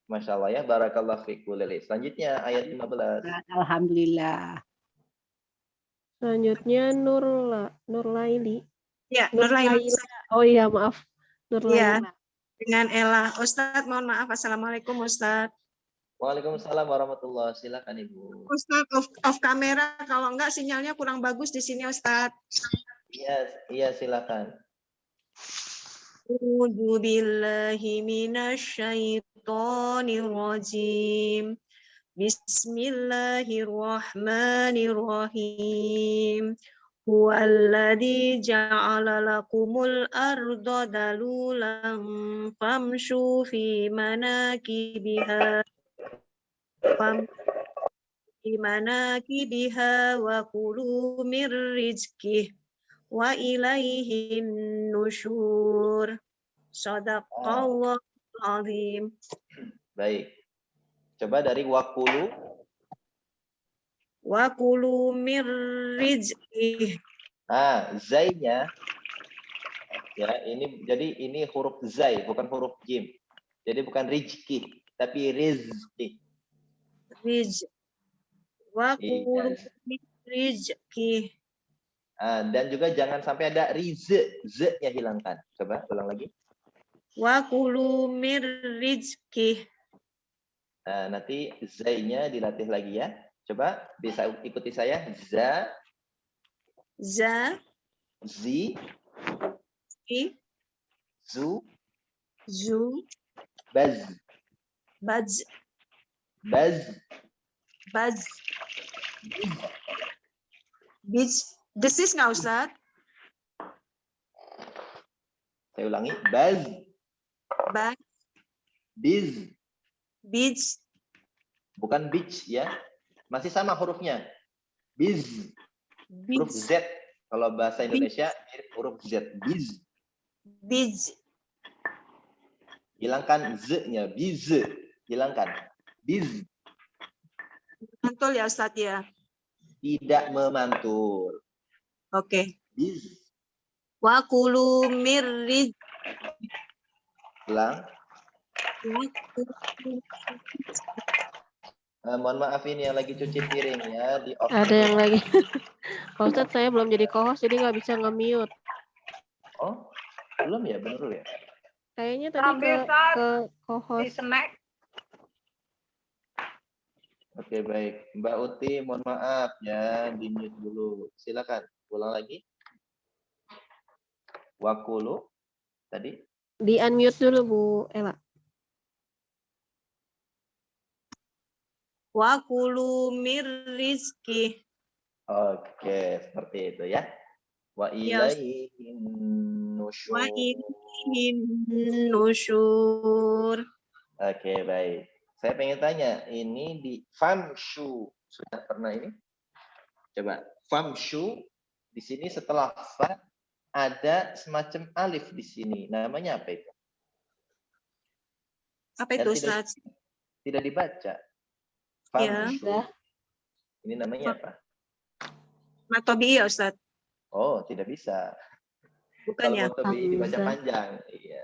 Masya Allah ya, barakallah fiqhu lili. Selanjutnya ayat 15. Alhamdulillah. Selanjutnya Nurlaili. Ya, Nurlaili. Oh iya, maaf. Nurlaili. Ya, dengan Ella. Ustadz, mohon maaf. Assalamualaikum Ustadz. Waalaikumsalam warahmatullahi. Silakan Ibu. Ustadz, off kamera. Kalau enggak sinyalnya kurang bagus di sini Ustadz. Iya, silakan. A'udzu billahi minasyaitonir rajim. Bismillahirrahmanirrahim. Huwallazi ja'ala lakumul arda dalulan famshu fi manakibiha wa kulu mir rizqih wa ilaihin nusyur. Shadaqallahul azim. Baik. Coba dari wakulu. Wakulu mir rizqih. Zainya ya, ini huruf zai, bukan huruf jim. Jadi bukan rizki, tapi rizki. Wakulu mir rizqih. Dan juga jangan sampai ada z-nya hilangkan. Coba ulang lagi. Wakulu mir rizqih. Nanti zainya dilatih lagi ya. Coba bisa ikuti saya. Za, zi, zu, baz, Desis nggak Ustaz? Saya ulangi, baz, Baz, biz, beach, bukan beach ya. Masih sama hurufnya. Biz, huruf beach, Z. Kalau bahasa Indonesia mirip huruf Z. Biz. beach. Hilangkan z-nya, biz. Hilangkan. Biz. Mantul ya Ustaz ya. Tidak memantul. Oke. Biz. Wa kulu mirriz. Ulang. Mohon maaf ini yang lagi cuci piring ya. Di off Ada dulu. yang lagi. Pak Ustadz, saya belum jadi co-host, jadi nggak bisa nge-mute. Oh, belum ya? Bener ya? Kayaknya tadi Sambil ke di co-host. snack. Oke, baik. Mbak Uti, mohon maaf ya. Di-mute dulu. Silakan. Ulang lagi. Wakulu. Tadi. Di-unmute dulu, Bu Ella. Wa kulu mirrizki. Oke, seperti itu ya. Wa Ya, ilaihin nusyur. wa ilaihin nusyur. Oke, baik. Saya pengen tanya, ini di famshu sudah pernah ini? Coba, famshu di sini setelah fa ada semacam alif di sini. Namanya apa itu? Apa Dan itu tidak, Ustaz? tidak dibaca. Ya. Famshu. Ini namanya apa? Matobi ya Ustaz? Oh, tidak bisa. Bukan Kalau ya? motobi dibaca Hamzah. panjang. Iya.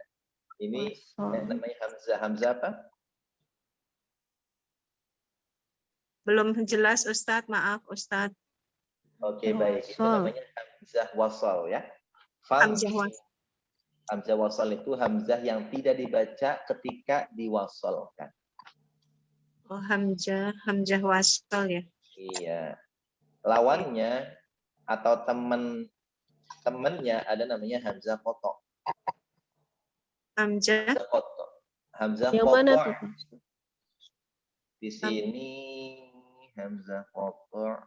Ini Wasol. namanya Hamzah. Hamzah apa? Belum jelas Ustaz, maaf Ustaz. Oke, baik. Itu Wasol. namanya Hamzah wasal ya. Hamzah wasal. Hamzah wasal itu hamzah yang tidak dibaca ketika diwasolkan. Oh, Hamzah wasal ya. Iya. Lawannya atau temennya ada namanya hamzah kotok. Hamzah. Hamzah kotok. Hamzah Yang mana kotok. tuh, Pak? Di sini hamzah kotok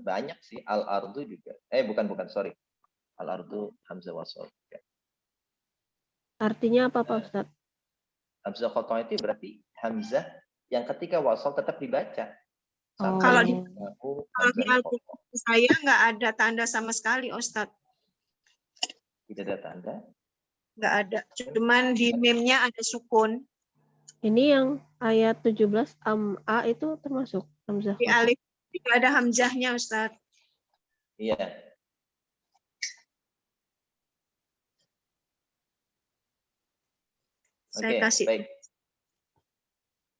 banyak sih. Al-ardu juga. Bukan, sorry. Al-ardu hamzah wasal. Artinya apa, Pak Ustadz? Hamzah kotok itu berarti hamzah yang ketika wasal tetap dibaca. Oh. Kalau di Hamzahnya Al-Quran kotok. saya nggak ada tanda sama sekali Ustaz. Tidak ada tanda. Nggak ada. Cuman di meme-nya ada sukun. Ini yang ayat 17 A itu termasuk hamzah Di kotok. alif tidak ada hamzahnya Ustaz. Iya. Saya Oke, kasih. baik.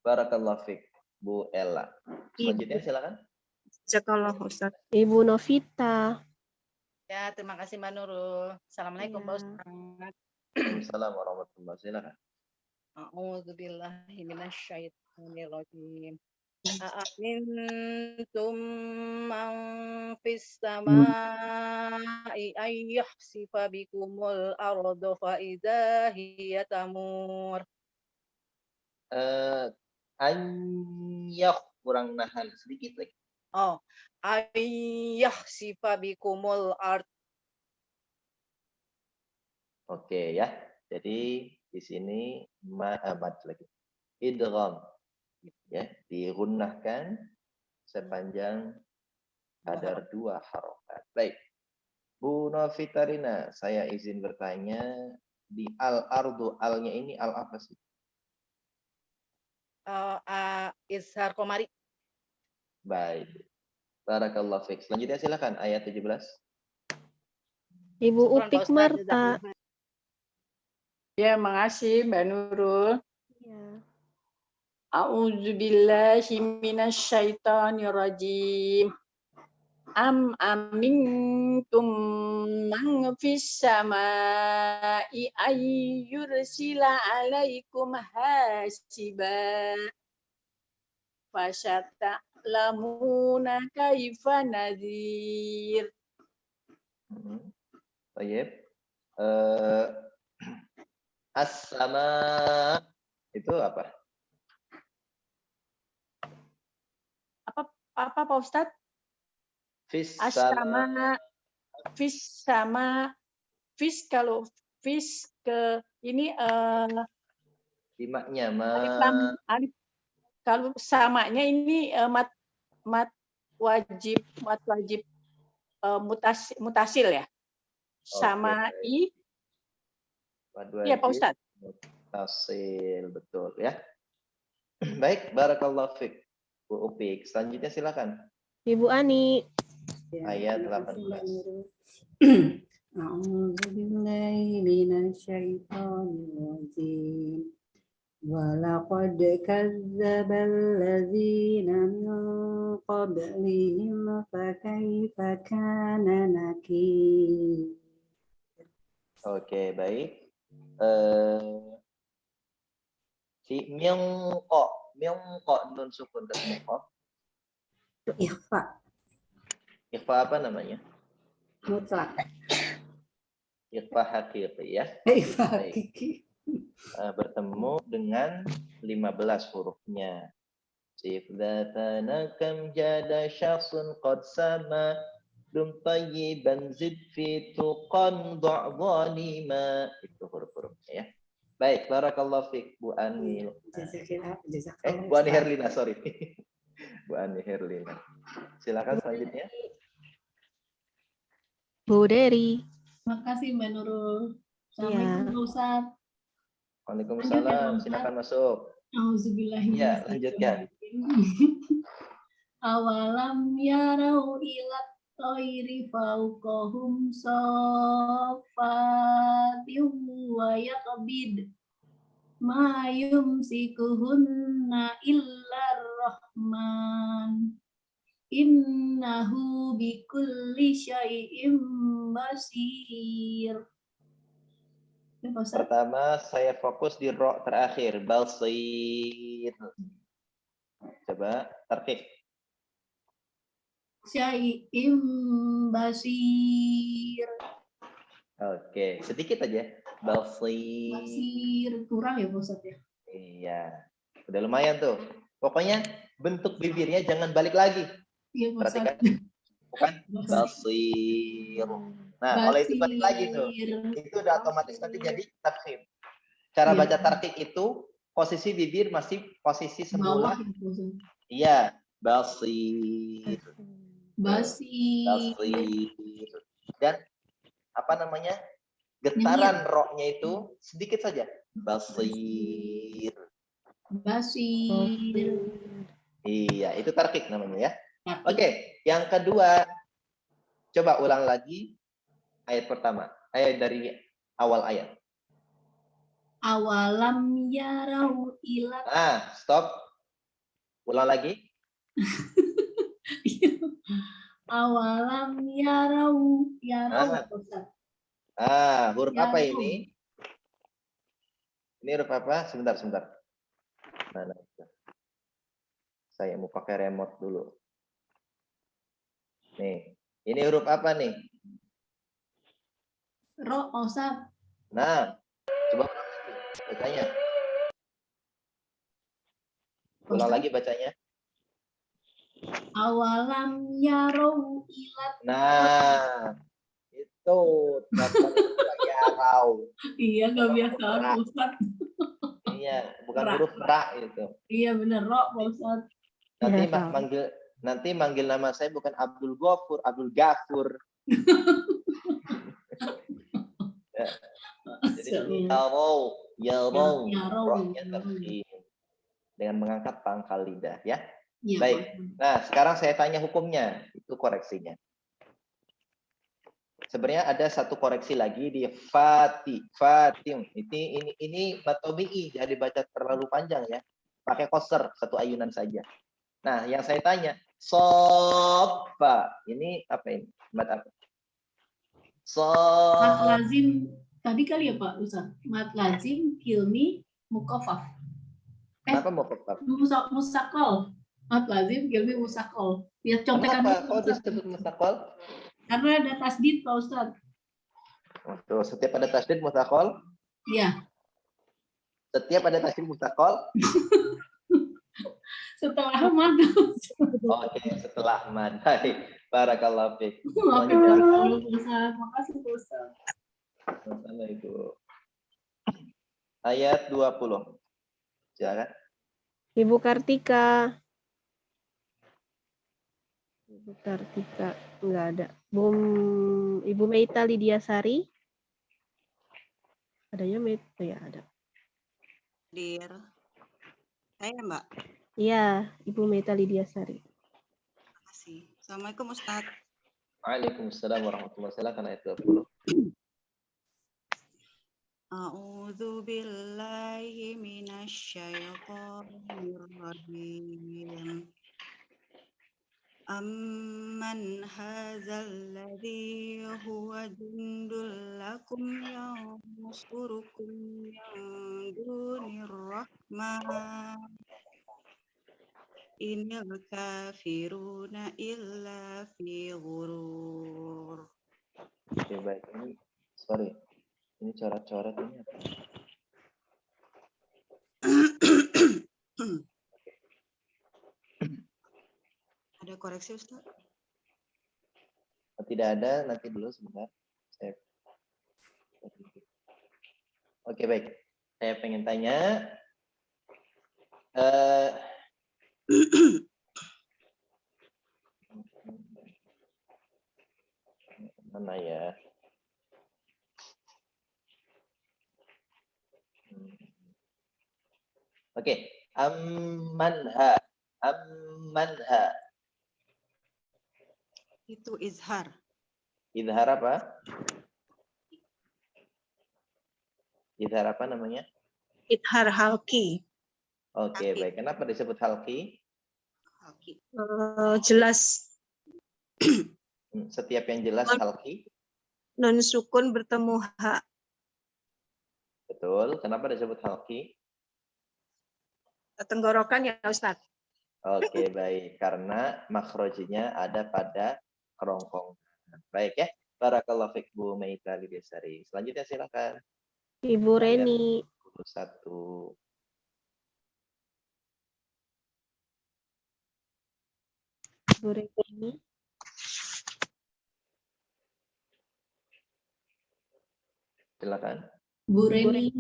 Barakallahu fiik, Bu Ella. Selanjutnya silakan. Jazakallah Ustaz. Ibu Novita. Ya, terima kasih Mbak Nurul. Assalamualaikum Pak Ya. Ustaz. Waalaikumsalam warahmatullahi wabarakatuh. Silakan. A'udzubillahi minasyaitonirrajim. A'amintum man fis samaa'i ayyahsifa bikumul ardu fa idza hiya tamur. Anyah kurang nahan sedikit lagi. Oh, ayyahsifa bikumul ard. Oke ya. Jadi di sini mad lagi. Idgham ya, dirunnahkan sepanjang kadar 2 harokat. Baik. Bu Novitarina, saya izin bertanya, di al-ardu al-nya ini al apa sih? Izhar komari. Baik. Barakallahu fiik. Selanjutnya silakan ayat 17. Ibu Syukran, Pak Upik Ustaz. Marta. Ya, makasih Mbak Nurul. Ya. A'udzubillahi minasyaitonirrajim. Am amintum man fis samai ayyursila alaikum hasiba. Fasata'lamuna kaifa nadhir. Baik. As-sama itu apa? apa Pak Ustadz? Fis As-sama, kalau fis ke ini limaknya alif lam alif, kalau samanya ini mat wajib mutasil ya. Sama i. Iya Pak Ustadz. Mutasil, betul ya. Baik, barakallahu fiik. Bu Upik, selanjutnya silakan. Ibu Ani. Ayat 18. A'udzu billahi minasyaitonir rajim. Walaqad kadzdzabal ladzina min qablihim fakaifa kana nakir. Oke, baik. Si myongko nun sukun ketemu qaf. Ikhfa. Ikhfa apa namanya? Mutlak. Ikhfa hakiki ya. Ikhfa hakiki. Bertemu dengan 15 hurufnya. Sifdatana kam jada syakhsun qad sama dum tayyiban zid fi tuqan dha'dhanima. Itu huruf-hurufnya ya. Baik, barakallahu fiik Bu Ani. Bu Ani Herlina, sorry. Bu Ani Herlina. Silakan selanjutnya. Bu Dery. Makasih Mbak Nurul. Assalamualaikum Pak Ustaz. Waalaikumsalam. Silakan masuk. Auzubillahi Ya, lanjutkan. Awalam yarau ila tayri fauqahum safatim wa yaqbid ma yumsikuhunna illa rahman innahu bikulli syai'im basir. Pertama, saya fokus di ro terakhir, basir. Coba tarkib. Syai'im basir. Oke, sedikit aja. Basir. Basir kurang ya Pak Ustaz ya? Iya. Udah lumayan tuh. Pokoknya bentuk bibirnya jangan balik lagi. Iya Pak Ustaz. Perhatikan. Bukan basir. Nah, kalau itu balik lagi tuh. Itu udah otomatis nanti jadi tarkib. Cara baca tarkib itu posisi bibir masih posisi semula. Iya, basir. Basir. Dan apa namanya? Getaran ro-nya itu sedikit saja. Basir. Basir. Iya, itu tarkib namanya ya. Oke, yang kedua, coba ulang lagi ayat pertama. Ayat dari awal ayat. Awalam yarau ila. Stop. Ulang lagi. Awalam yarau huruf apa ini? Ini huruf apa? Sebentar. Mana? Saya mau pakai remote dulu. Nih, ini huruf apa nih? Ro, Ustaz. Nah, coba bacanya. Ulang lagi bacanya. Awalam yarau ilat. Nah, itu yarau. Iya, nggak biasa Ustaz. Iya, bukan huruf ra itu. Iya benar, ro Ustaz. Nanti manggil nama saya bukan Abdul Ghafur, Abdul Ghafur. Ya. Jadi yarau, rohnya terfim dengan mengangkat pangkal lidah ya. Ya. Baik. Nah, sekarang saya tanya hukumnya, itu koreksinya. Sebenarnya ada satu koreksi lagi di fatim. Ini matobi'i, jadi baca terlalu panjang ya. Pakai koser satu ayunan saja. Nah, yang saya tanya, sofa. Ini apa ini? Mat apa? Mat lazim tadi kali ya Pak Ustaz. Mat lazim kilmi mukofaf. Apa mukofaf? Musakol. Mat lazim kilmi musakol. Biar contekan. Kenapa? Kok disebut musakol? Karena ada tasdid Pak Ustaz. Tuh, setiap ada tasdid musakol? Iya. Setiap ada tasdid musakol? Setelah mad. Oke, setelah mad. Baik. Barakallahu fiik. Maafin dulu, Ustaz. Makasih, Ustaz. Sama Ibu. Ayat 20. Silakan. Ibu Kartika. Ibu Kartika enggak ada. Ibu Meita Lidiasari. Adanya Meita ya ada. Dir. Saya Mbak. Iya, Ibu Meita Lidiasari. Terima kasih. Assalamualaikum Ustaz. Waalaikumsalam warahmatullahi wabarakatuh. Silakan ayat 20. A'udzu billahi minasyaitonir rajim. Amman hadzal ladzi huwa jundul lakum yansurukum min dunir rahman. Inil kafiruna illa fi ghurur. Oke, baik. Ini, sorry. Ini coret-coret ini apa? Ada koreksi Ustaz? Tidak ada, nanti dulu sebentar. Oke, baik. Saya pengen tanya. Mana ya? Oke. Ammanha. Ammanha. Itu izhar. Izhar apa? Izhar apa namanya? Izhar halki. Oke, baik. Kenapa disebut halki? Halki. Jelas. Setiap yang jelas halki. Non sukun bertemu ha. Betul. Kenapa disebut halki? Tenggorokan ya Ustaz. Oke, baik. Karena makhrojinya ada pada kerongkongan. Baik ya. Barakallahu fiik Bu Meita Lidiasari. Selanjutnya silakan. Ibu Reni. 21. Ibu Reni. Silakan. Bu Reni.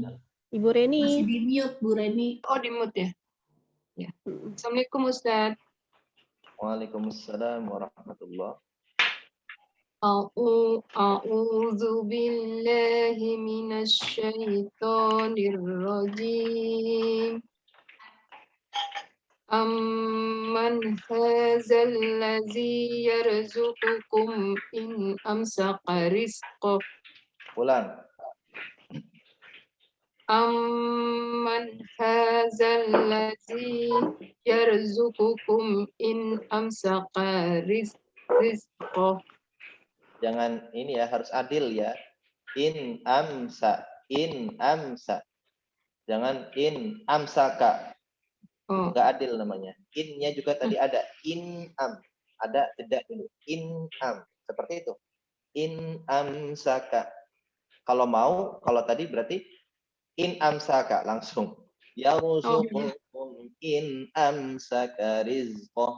Ibu Reni. Masih di mute, Bu Reni. Oh, di mute ya? Ya. Assalamualaikum Ustaz. Waalaikumsalam warahmatullahi. A'udzu billahi minasyaitonir rajim. Amman hadzal ladzi yarzuqukum in amsaka rizqah. Ulang. Amman hadzal ladzi yarzuqukum in amsaka rizqah. Jangan ini ya, harus adil ya. In amsa, in amsa. Jangan in amsaka. Enggak adil namanya. In-nya juga tadi ada in am. Ada jeda dulu. In am. Seperti itu. In amsaka. Kalau mau, kalau tadi berarti in amsaka langsung. Yarzuqukum in amsaka rizqah.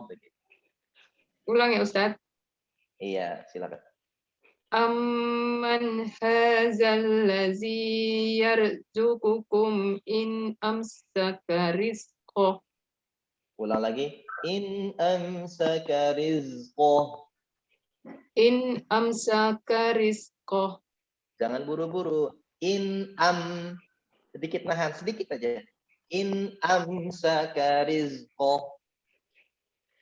Ulang ya Ustaz. Iya, silakan. Amman hadzal ladzi yarzuqukum in amsaka rizqah. Ulang lagi. In amsaka rizqah. In amsaka rizqah. Jangan buru-buru. In am. Sedikit nahan, sedikit aja. In amsaka rizqah.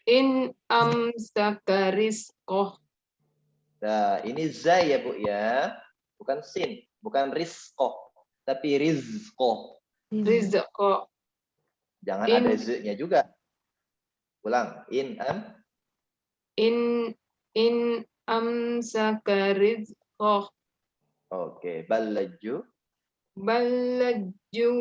In amsaka rizqah. Nah, ini za ya Bu ya. Bukan sin, bukan rizqah, tapi rizqah. Rizqah. Jangan ada z-nya juga. Ulang. In amsaka rizqah. Oke, balaju. Balaju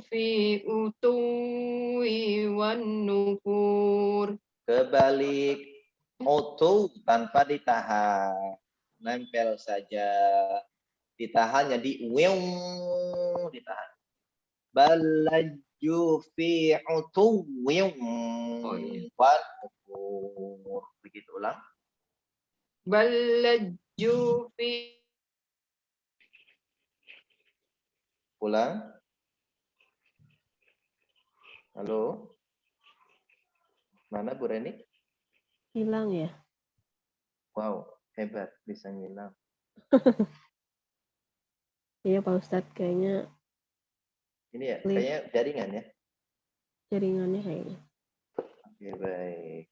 fi utuwi wan nufur. Kebalik. Auto tanpa ditahan. Nempel saja. Ditahannya di ditahan. Balaju fi utuwi. Begitu ulang. Balajju fi Ulang. Halo. Mana Bu Reni? Hilang ya? Wow, hebat bisa ngilang. Iya Pak Ustadz, kayaknya Ini ya, kayaknya jaringan ya. jaringannya kayaknya. Oke, baik.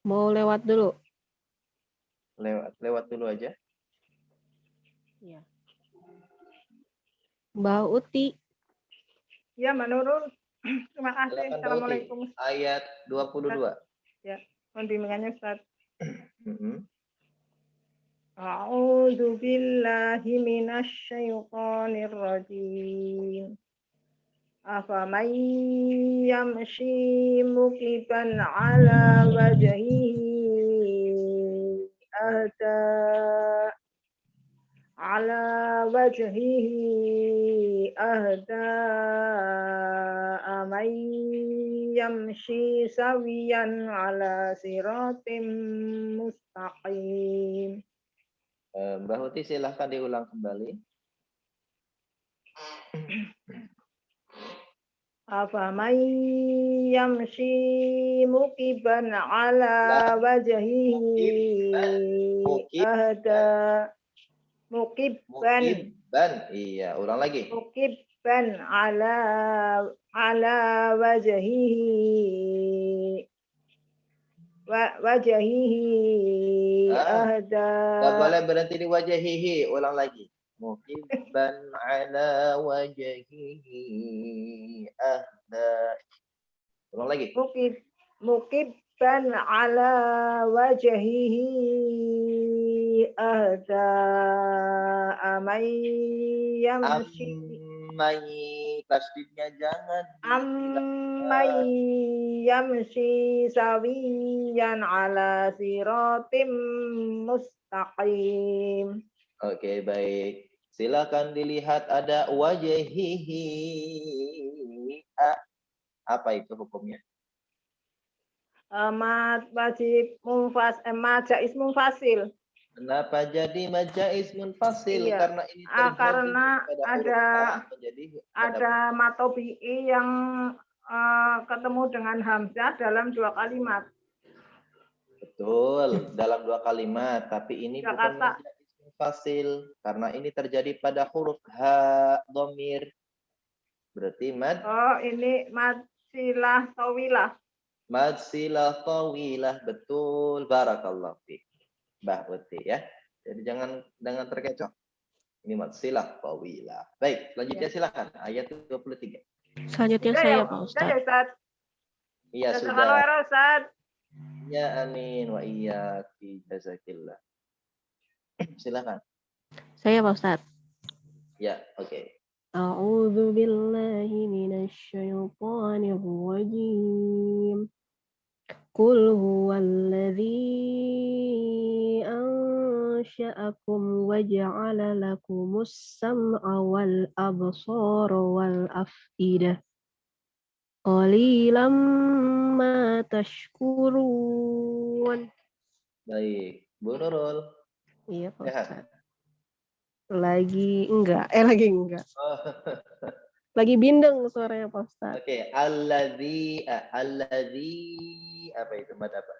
Mau lewat dulu? Lewat dulu aja. Iya. Mbak Uti. Ya, Mbak Nurul. Terima kasih. Silakan, Mbak Uti. Assalamualaikum. Ayat 22. Ya, mohon bimbingannya Ustaz. Mhm. A'udzu billahi minasy syaithanir rajim. Afaman yamshi mukiban ala wajhihi ahda aman yamshi sawiyan ala siratim mustaqim. Mbak Uti silahkan diulang kembali. Afaman yamshi mukiban ala wajhihi ahda Mukibban. Iya, ulang lagi. mukibban ala wajhihi ahda. Nggak boleh berhenti di wajahihi. Ulang lagi. Mukibban ala wajahihi ahda. Ulang lagi. Mukibban ala wajhihi ahda amay yamshi. Tasdidnya jangan. Amay yamshi sawiyan ala siratim mustaqim. Oke, baik. Silakan dilihat ada wajahihi. Apa itu hukumnya? Mad wajib jaiz munfasil. Kenapa jadi majaiz munfasil? Iya. Karena ini terjadi Karena ada pada matobi'i yang ketemu dengan hamzah dalam dua kalimat. Betul, dalam dua kalimat. Tapi ini bukan majaiz munfasil karena ini terjadi pada huruf ha dhamir. Berarti mad. Oh, ini mad silah tawilah. Mad silah tawilah, betul. Barakallahu fiik. Mbak Uti ya. Jadi jangan terkecoh. Ini mad silah tawilah. Baik, selanjutnya silakan ayat 23. Selanjutnya saya Pak Ustaz. Iya, sudah. Kalau Ustaz. Ya, amin wa iyyaki jazakillah. Silakan. Saya Pak Ustaz. Ya, oke. A'udzu billahi minasy syaithanir rajim. Qul huwallazi ansha'akum wa ja'ala lakumus sam'a wal absara wal af'idah. Qalilan ma tashkurun. Baik, Bu Nurul. Iya, Pak Ustaz. Lagi enggak. Oh. Lagi bindeng suaranya Pak Ustaz. Oke, alladzi apa itu mad apa?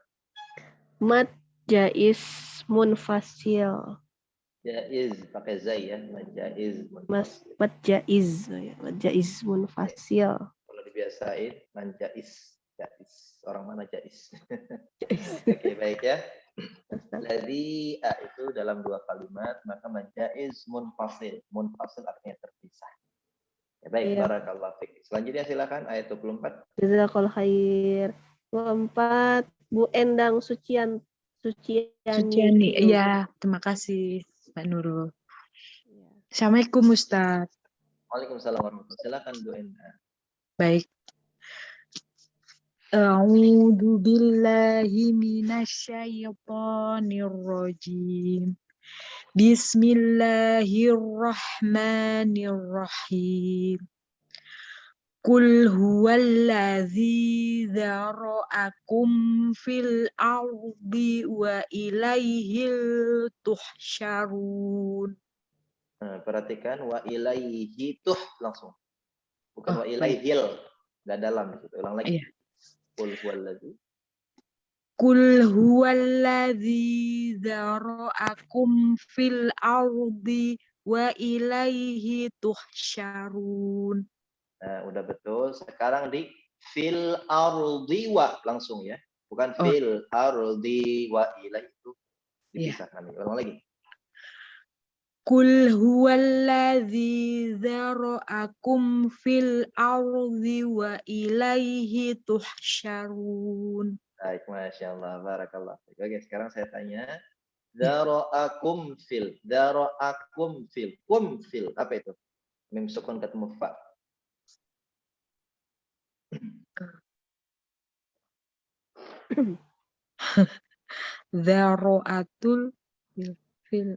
Mad jaiz munfasil. Jaiz pakai zai ya, mad jaiz. Mad jaiz ya, mad jaiz munfasil. Kalau dibiasain man jaiz. Orang mana jaiz? Oke, baik ya. Ladzi itu dalam dua kalimat maka mad jaiz munfasil. Munfasil artinya terpisah. Ya, baik, barakallahu fiik. Selanjutnya silakan ayat 24. Jazakallahu khair. 24 Bu Endang Suciani. Iya, terima kasih Mbak Nurul. Assalamualaikum Ustaz. Waalaikumsalam warahmatullahi wabarakatuh. Silakan Bu Endang. Baik. A'udzu billahi minasyaitonir rajim. Bismillahirrahmanirrahim. Qul huwallazi dzara'akum fil ardi wa ilaihil tuhsyarun. Nah, perhatikan wa ilaihi tuh langsung. Bukan Oh, wa baik. ilaihil. Enggak dalam gitu. Ulang lagi. Iya. Qul huwallazi. Qul huwallazi dzara'akum fil ardi wa ilaihi tuhsyarun. Nah, udah betul. Sekarang di fil ardi wa langsung ya. Bukan Oh. fil ardi wa ilaihi itu Iya. dipisahkan. Ulang lagi. Qul huwallazi dzara'akum fil ardi wa ilaihi tuhsyarun. Baik, Masya Allah. Barakallah. Oke, sekarang saya tanya. Dara'akum fil. Dara'akum fil. Kum fil. Apa itu? Mim sukun ketemu fa. Dzara'atul fil.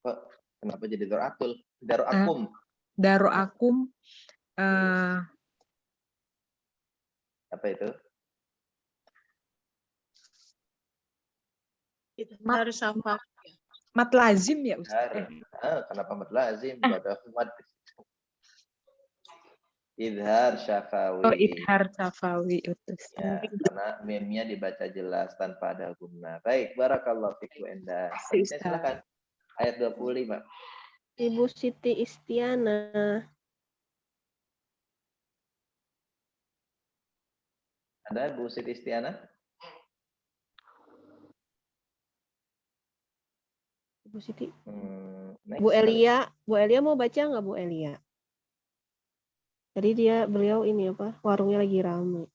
Kok kenapa jadi dara'atul? Dara'akum. Dzara'akum Apa itu? Harus apa? mat lazim ya Ustaz? Kenapa mad lazim? Ada mad. Idhar syafawi. Oh, idhar syafawi. Ya, karena mimnya dibaca jelas tanpa ada guna. Baik, barakallahu fiku Enda. Silakan. Ayat 25. Ibu Siti Istiana. Ada Bu Siti Istiana? Bu Siti. Next. Bu Elia mau baca nggak Bu Elia? Tadi beliau ini apa? Warungnya lagi ramai.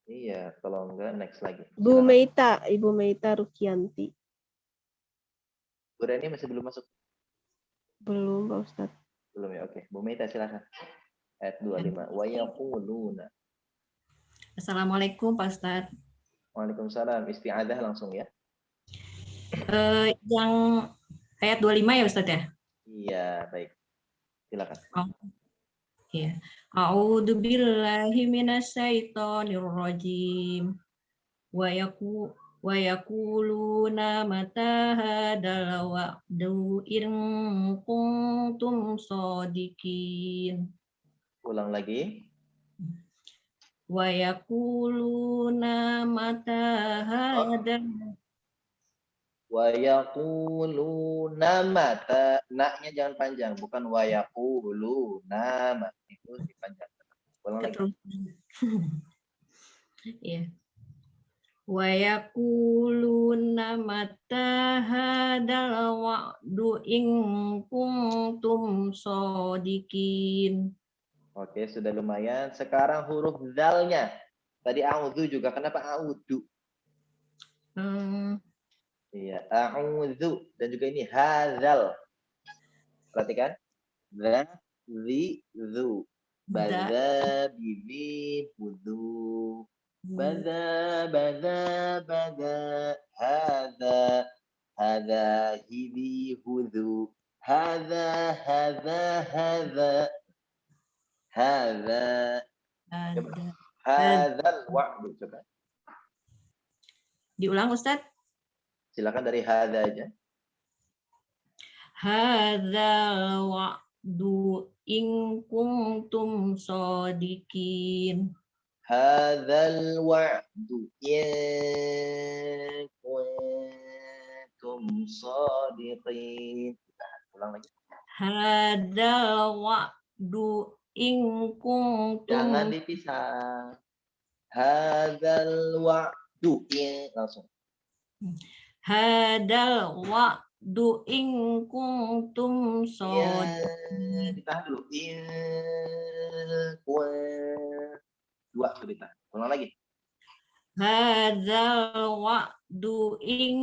Iya, kalau enggak next lagi. Bu Meita, Ibu Meita Rukianti. Bu Reni masih belum masuk? Belum, Pak Ustaz. Belum ya, oke. Bu Meita silakan. Ayat 25. Wa yaquluna. Assalamualaikum Pak Ustaz. Waalaikumsalam. Isti'adah langsung ya. Yang ayat 25 ya Ustaz ya? Iya, baik. Silakan. Ya. A'udzu billahi minasyaitonir rajim. Wa yaquluna mata hadzal wa'du in kuntum shadiqin. Ulang lagi. Wa yaquluna mata hadzal Wa yaquluna mata, na-nya jangan panjang, bukan wa yaquluna, itu dipanjangkan. Ulang lagi. Ya. Wa yaquluna mata hadzal wa'du in kuntum shadiqin. Oke, sudah lumayan. Sekarang huruf dzalnya. Tadi a'udzu juga, kenapa a'udzu? Iya, a'udzu dan juga ini hadzal. Perhatikan. Dza, zi, zu. Badza, bibi, budzu. Badza, badza, badza. Hadza, hadza, hibi, hudzu. Hadza, hadza, hadza. Hadza. Hadzal wa'du. Coba. Diulang Ustaz. Silakan dari hadza aja. Hadzal wa'du in kuntum shadiqin. Hadzal wa'du in kuntum shadiqin. Ulang lagi. Hadzal wa'du in kuntum. Jangan dipisah. Hadzal wa'du in langsung. Hadzal wa'du in kuntum shadiqin. Ditahan dulu. Dua tuh ditahan. Ulang lagi. Hadzal wa'du in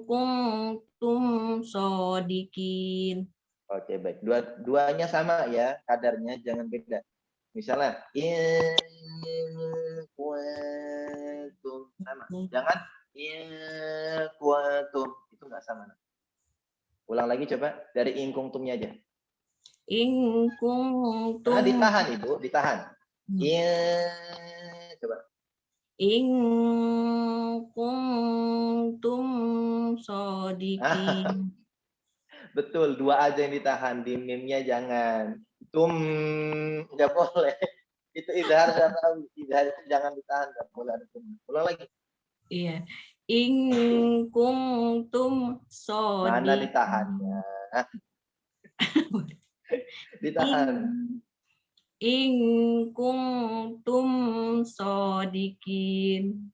kuntum shadiqin. Oke, baik. Duanya sama ya, kadarnya jangan beda. Misalnya in kuntum sama. Jangan in kuntum itu enggak sama. Ulang lagi coba dari in kuntumnya aja. In kuntum. Nah, ditahan Ibu, ditahan. Coba. In kuntum shodiqin. Betul, dua aja yang ditahan, di mimnya jangan. Tum nggak boleh. Itu idhar sama idhar itu jangan ditahan, nggak boleh ada tum. Ulang lagi. Iya. In kuntum shodiqin. Mana ditahannya? Ditahan. In kuntum shodiqin.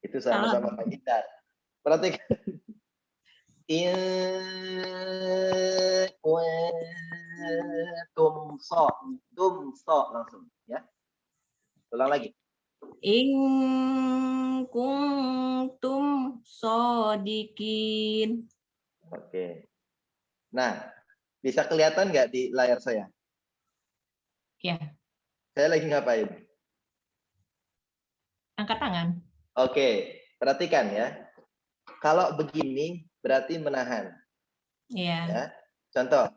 Itu sama-sama idhar. Perhatikan. Tumso langsung ya. Ulang lagi. In kuntum shodiqin. Oke. Nah, bisa kelihatan nggak di layar saya? Ya. Saya lagi ngapain? Angkat tangan. Oke, perhatikan ya. Kalau begini berarti menahan. Iya. Ya. Contoh.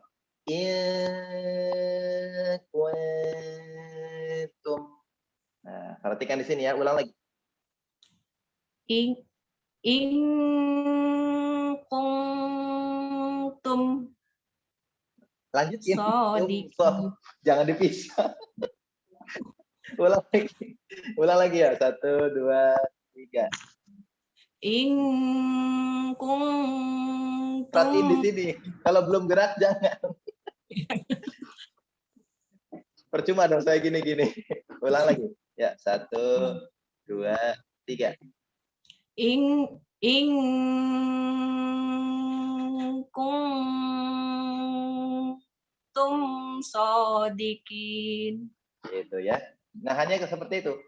Nah, perhatikan di sini ya. Ulang lagi. In kuntum. Lanjutin. Shodiqin. Jangan dipisah. Ulang lagi. Ulang lagi ya. 1, 2, 3. In kuntum. Perhatiin di sini. Kalau belum gerak jangan. Percuma dong saya gini-gini. Ulang lagi. Ya, 1, 2, 3. In kuntum shodiqin. Itu ya. Nah, hanya seperti itu.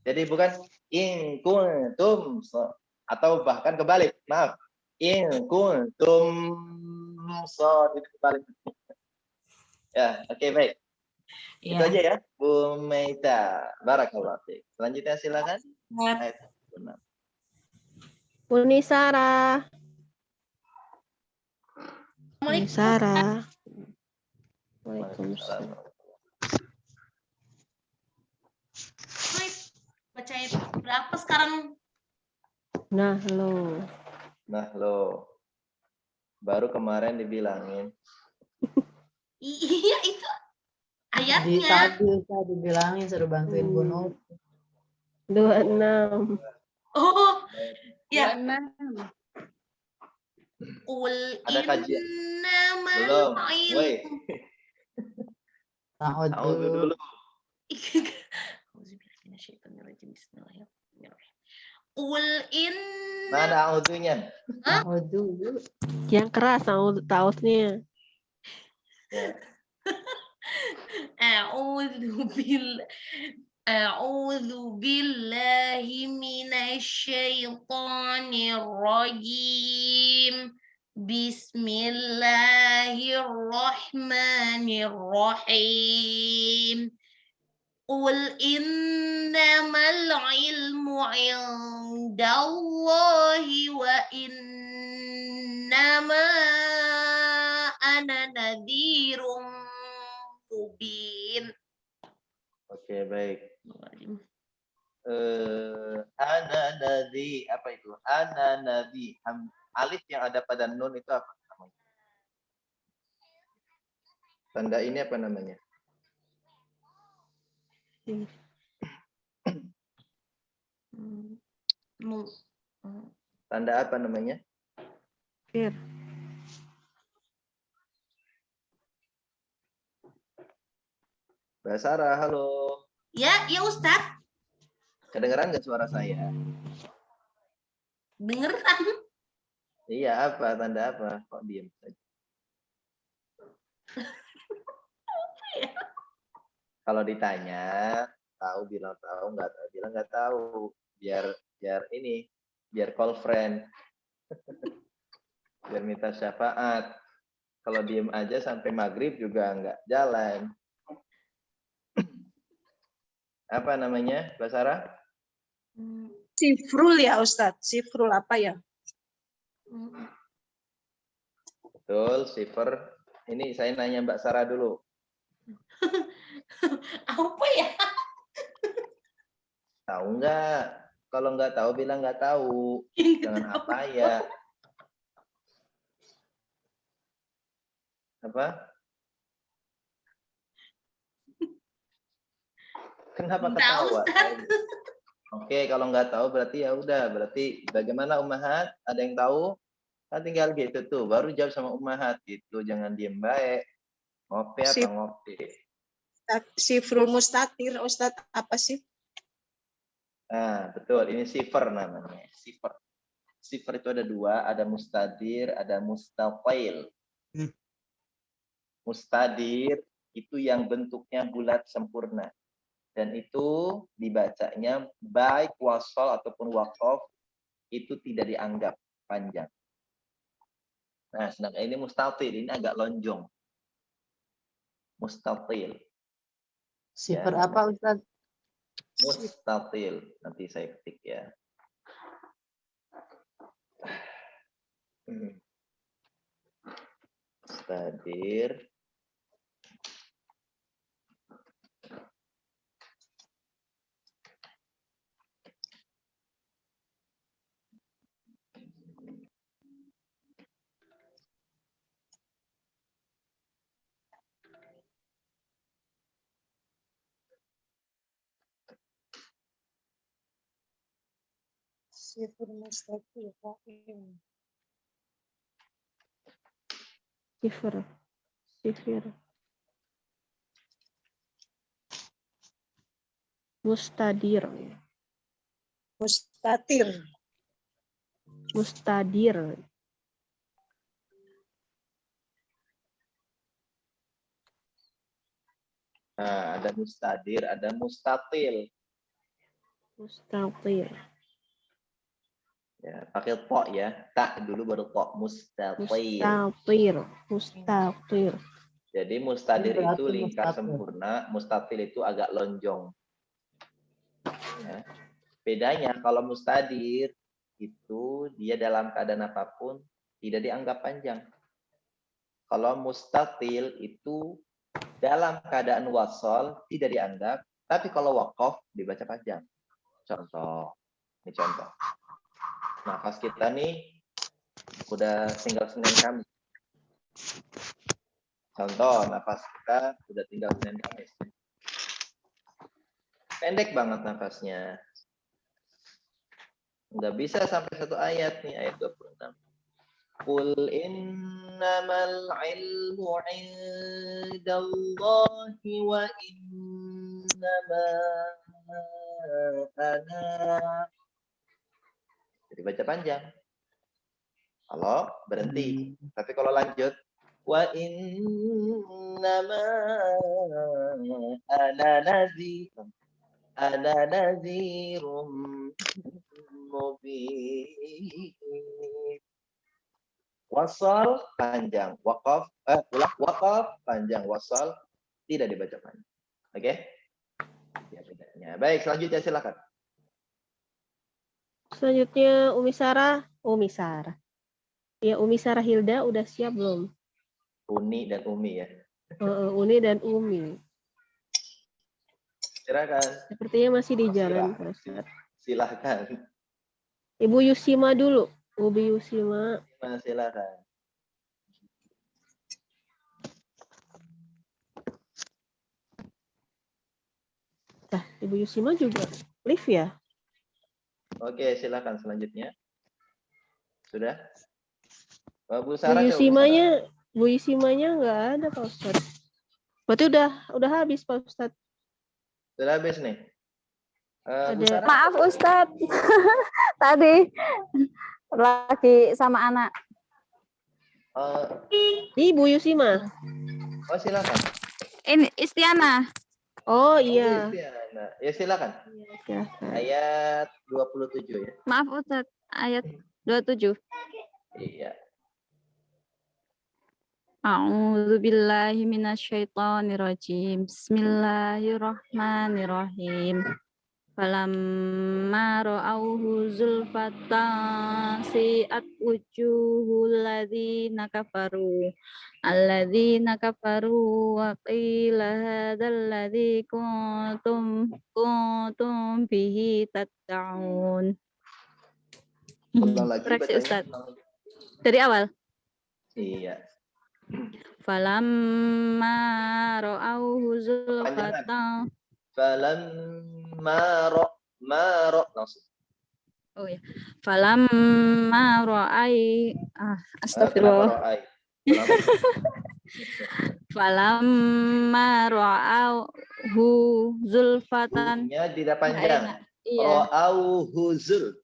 Jadi bukan in kuntum atau bahkan kebalik. Maaf. In kuntum itu kebalik. Ya, oke baik. Itu aja ya, Bu Meita. Barakallahu fiik. Selanjutnya silakan. Ayat 6. Unisara. Unisara. Waalaikumsalam. Baca itu berapa sekarang? Nah, lo. Nah, lo. Baru kemarin dibilangin. Iya, itu ayatnya. Tadi saya dibilangin suruh bantuin Bu Nur. 26. Oh, ya. 26. Ada kajian. Belum. Woi. Tahu dulu. Mana audunya? Yang keras tausnya. A'udzu billahi minasyaitonir rajim. Bismillahirrahmanirrahim. Qul innamal ilmu 'indallahi wa innama ana nadhirum mubin. Oke, baik. Ana nadhi, apa itu? Ana nadhi. Alif yang ada pada nun itu apa namanya? Tanda ini apa namanya? Tanda apa namanya? Fir. Mbak Sarah, halo. Ya Ustadz. Kedengeran nggak suara saya? Dengeran. Iya, apa? Tanda apa? Kok diam saja? Kalau ditanya, tahu bilang tahu, nggak tahu bilang nggak tahu. Biar ini, biar call friend. Biar minta syafaat. Kalau diem aja sampai maghrib juga nggak jalan. Apa namanya, Mbak Sarah? Sifrul ya Ustadz. Sifrul apa ya? Betul, sifar. Ini saya nanya Mbak Sarah dulu. Apa ya? Tahu nggak? Kalau nggak tahu bilang nggak tahu. Jangan apa ya. Apa? Kenapa ketawa? Oke, kalau nggak tahu berarti ya udah. Berarti bagaimana Ummahat? Ada yang tahu? Kan tinggal gitu tuh. Baru jawab sama Ummahat gitu. Jangan diem baik. Ngopi apa ngopi? Sifrul mustatir, Ustadz, apa sih? Nah, betul. Ini sifar namanya. Sifar. Sifar itu ada dua. Ada mustadir, ada mustatil. Mustadir itu yang bentuknya bulat sempurna. Dan itu dibacanya baik wasol ataupun waqaf itu tidak dianggap panjang. Nah, sedangkan ini mustatil, ini agak lonjong. Mustatil. Sifar Ya. apa Ustaz? Mustatil. Nanti saya ketik ya. Mustadir. Sifrul mustatir. Sifir. Mustadir. Mustatir. Mustadir. Nah, ada mustadir, ada mustatil. Mustatir. Ya, pakai to ya. Tak dulu baru to. Mustatil. Mustatir. Jadi mustadir Berarti itu lingkar mustatil. sempurna, mustatil itu agak lonjong. Ya. Bedanya kalau mustadir itu dia dalam keadaan apapun tidak dianggap panjang. Kalau mustatil itu dalam keadaan wasol tidak dianggap, tapi kalau waqaf dibaca panjang. Contoh, ini contoh. Nafas kita nih udah tinggal Senin Kamis. Contoh, nafas kita udah tinggal Senin Kamis. Pendek banget nafasnya. Nggak bisa sampai satu ayat nih, ayat 26. Qul innamal ilmu indallahi wa innama ana. Jadi baca panjang. Kalau berhenti. Tapi kalau lanjut. Wa innama ana nazirum mubin. Wasal panjang, waqaf waqaf panjang, wasal tidak dibaca panjang. Oke? Ya bedanya. Baik, selanjutnya silakan. Selanjutnya Umi Sarah. Ya, Umi Sarah Hilda udah siap belum? Uni dan Umi ya. Uni dan Umi. Silakan. Sepertinya masih di jalan, Pak Ustadz. Silakan. Ibu Yusima dulu. Ubi Yusima. Silakan. Nah, Ibu Yusima juga live ya? Oke, silakan selanjutnya. Sudah? Bu Bu Sarah, Yusimanya nggak ada, Pak Ustadz. Berarti udah habis, Pak Ustadz. Sudah habis nih. Bu Sarah, maaf Ustadz. Tadi lagi sama anak. Ibu Yusima. Oh, silakan. Ini Istiana. Oh iya. Ya silakan. Silakan. Ayat 27 ya. Maaf Ustadz, ayat 27. Iya. A'udzu billahi minasyaitonir rajim. Bismillahirrahmanirrahim. Falamma ra'auhu zulfatan si'at wujuhul ladzina kafaru wa qila hadzal ladzi kuntum bihi tatta'un. Ulang lagi Koreksi bacanya. Ustaz. Dari awal. Iya. Falamma ra'auhu zulfatan. Falamma langsung. Oh ya. Falamma ra'ai astagfirullah. Kenapa ra'ai? Falamma ra'auhu zulfatan. Nya tidak panjang. Iya. Ra'auhu zul.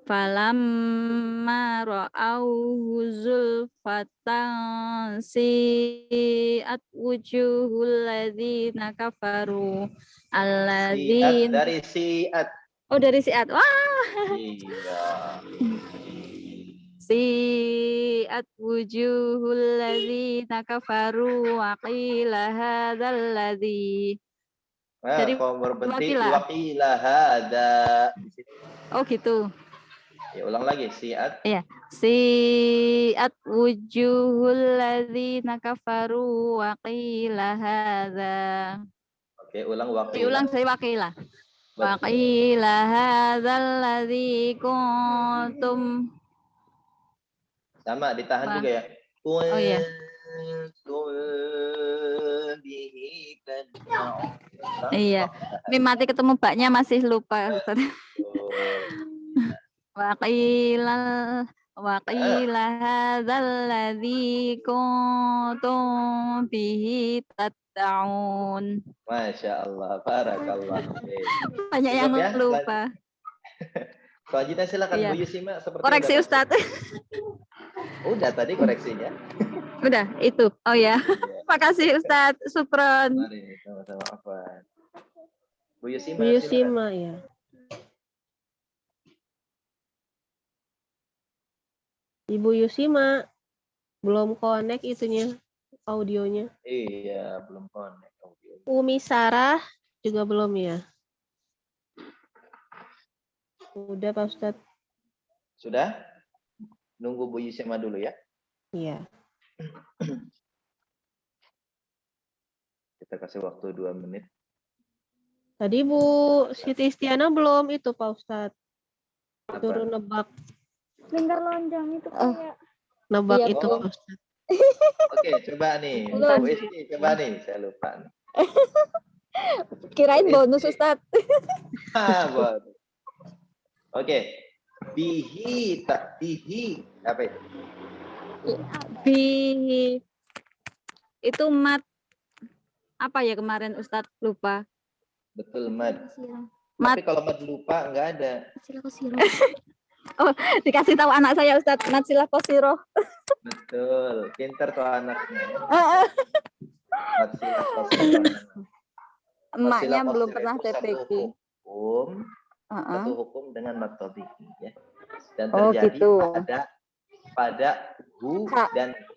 Falamma ra'auhu zulfatan si'at wujuhul ladzina kafaru Si'at dari si'at. Oh, dari si'at. Wah. Iya. Si'at wujuhul ladzina kafaru wa qila hadzal ladzi. Dari waqila hadza. Oh, gitu. Ya, ulang lagi. Si'at. Iya. Si'at wujuhul ladzina kafaru wa qila hadza. Oke, ulang waqila. Diulang saya waqila. Wa qila hadzal ladzi kuntum. Sama, ditahan juga ya. Oh iya. Iya. Ini mati ketemu baknya masih lupa. Wa qila hadzal ladzi kuntum bihi tatta'un. Masya Allah, barakallah. Banyak yang lupa. Selanjutnya silakan Iya. Bu Yusima. Koreksi Ustaz. Udah tadi koreksinya. Udah, itu. Oh ya. Makasih Ustaz Supron. Mari, sama-sama. Afwan. Bu Yusima. Bu Yusima ya. Ibu Yusima belum connect itunya, audionya. Iya, belum connect audio. Umi Sarah juga belum ya. Udah Pak Ustadz. Sudah? Nunggu Bu Yusima dulu ya. Iya. Kita kasih waktu 2 menit. Tadi Bu Siti Istiana belum itu Pak Ustadz. Turun nebak. Lingkar lonjong itu kayak. Nebak Iya, itu oh. Pak Ustadz. Oke, coba nih. Bu Isti, coba nih. Saya lupa nih. Kirain bonus Ustadz. Bonus. Oke. Bihi, tak bihi. Apa itu? Bihi. Itu mat. Apa ya kemarin Ustadz lupa. Betul, mad. Mat. Tapi kalau mad lupa nggak ada. Oh, dikasih tahu anak saya Ustadz, mat silah kosiro. Betul, pinter tuh anaknya. Mat silah kosiro. Emaknya belum pernah TPQ. Satu hukum dengan mat tobiki ya. Dan Oh, terjadi gitu. pada hu dan hi.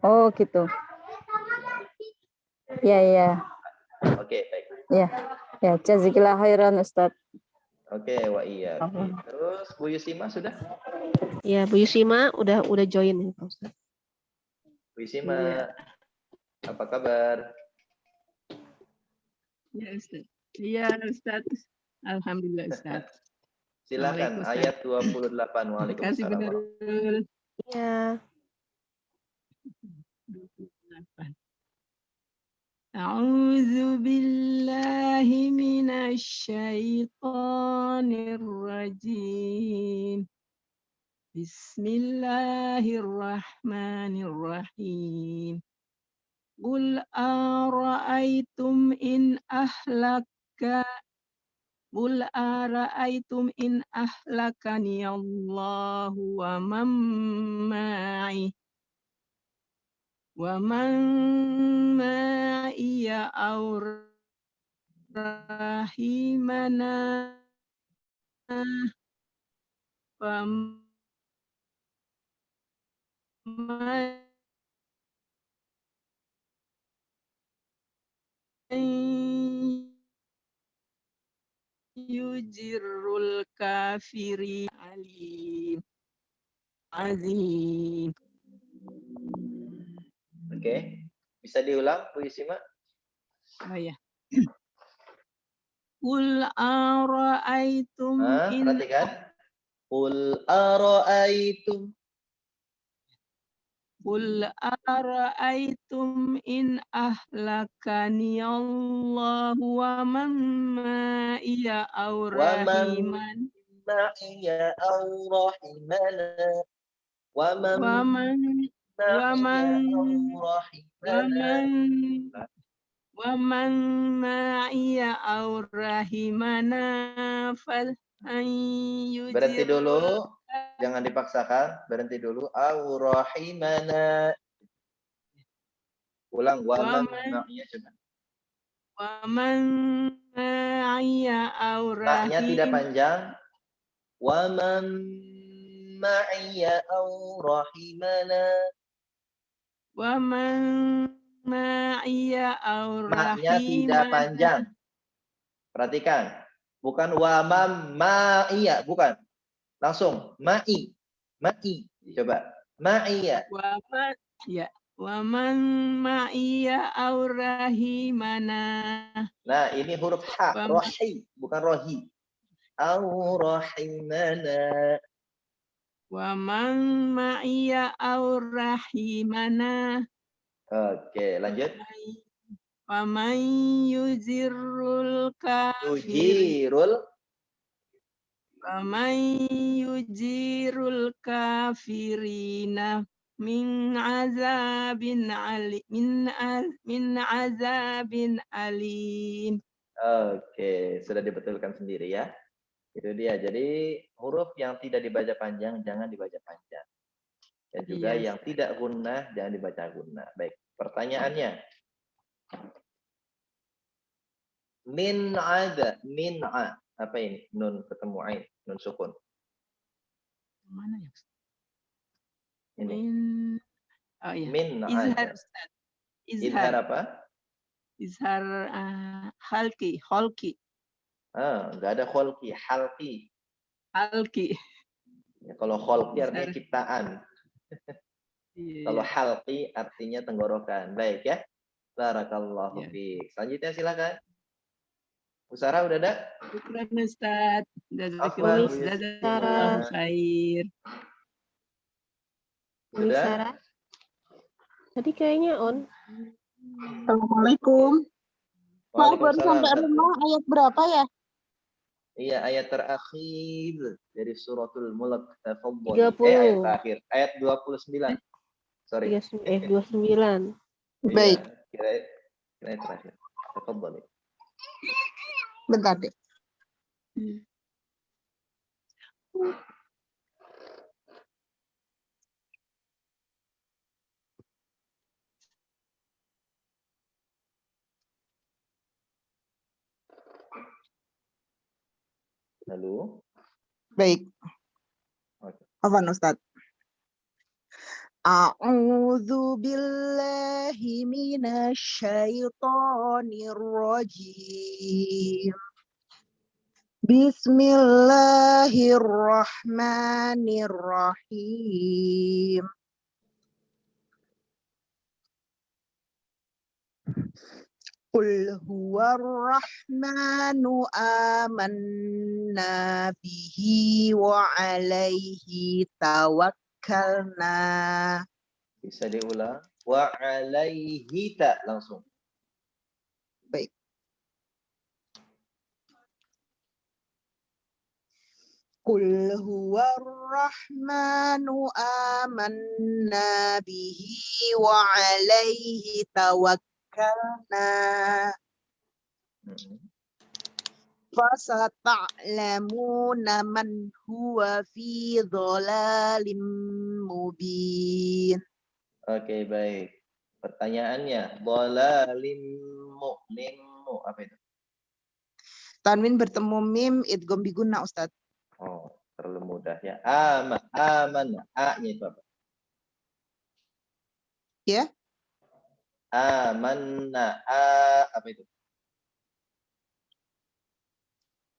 Oh, gitu. Ya, ya. Oke, baik. Ya. Ya, jazakillah khairan Ustadz. Oke, wa iya. Terus Bu Yusima sudah? Iya, Bu Yusima udah join ya Pak Ustadz. Bu Yusima, apa kabar? Ya Ustaz. Iya Ustaz. Alhamdulillah Ustaz. Silakan ayat 28. Waalaikumsalam. Terima kasih. Iya. 28. A'udzu billahi minasy syaithanir rajim. Bismillahirrahmanirrahim. Qul ara'aytum in ahlakani Allahu wa man ma'i aw rahimana yujirul kafiri alim. Azim. Oke. Bisa diulang, Bu Yusima? Oh ya. Qul ara'aitum in Perhatikan. Qul ara'aitum. Qul ara'aitum in ahlakani Allah wa man ma'iya aw rahiman ma'iya aw rahimana. Wa man ma'iya aw rahimana fal Berhenti dulu, jangan dipaksakan. Berhenti dulu. Aw rahimana. Ulang. Wa man ma'iya coba. Wa man ma'iya aw Maknya tidak rahim. panjang. Wa man ma'iya aw rahimana. Wa man ma'iya aw Maknya tidak panjang. Perhatikan. Bukan wa man ma'iya, bukan. Langsung ma'i. Ma'i. Coba. Ma'iya. Wa man ya. Wa man ma'iya aw rahimana. Nah, ini huruf ha, rohi, bukan rohi. Aw rahimana. Wa man ma'iya aw rahimana. Oke, lanjut. Wa man yuzirul kafir. Wa man yujirul kafirina min azabin alim. Oke, sudah dibetulkan sendiri ya. Itu dia. Jadi huruf yang tidak dibaca panjang jangan dibaca panjang. Dan juga yang tidak gunnah jangan dibaca gunnah. Baik, pertanyaannya. Min ada, min a. Apa ini? Nun ketemu ain, nun sukun. Mana ya? Ini. Oh iya. Min Izhar, ada. Ustaz. Izhar apa? Izhar halki, holki. Enggak ada kholki, halki. Halki. Ya, kalau kholki artinya ciptaan. Iya, Kalau halki artinya tenggorokan. Baik ya. Barakallahu fiik. Selanjutnya silakan. Bu Sarah udah ada? Syukran Ustaz. Jazakallahu khair. Udah? Sarah. Tadi kayaknya on. Assalamualaikum. Mau baru sampai rumah ayat berapa ya? Iya, ayat terakhir dari suratul Mulk. 30. Ayat terakhir. Ayat 29. Sorry. 29. Baik. Kira terakhir. Tafadhali. Bentar deh. Lalu? Baik. Afwan Ustaz. A'udzu billahi minasyaitonir rajim. Bismillahirrahmanirrahim. Qul huwar rahmanu amanna bihi wa alaihi tawakkalna. Bisa diulang. Wa alaihi ta langsung. Baik. Qul huwar rahmanu amanna bihi wa alaihi tawakkalna. Fasata'lamuna man huwa fi dhalalim mubin. Oke, baik. Pertanyaannya, dhalalim mu'minmu apa itu? Tanwin bertemu mim idgham bi gunnah Ustaz. Oh, terlalu mudah ya. Aman, a-nya itu apa? Ya. Amanna, apa itu?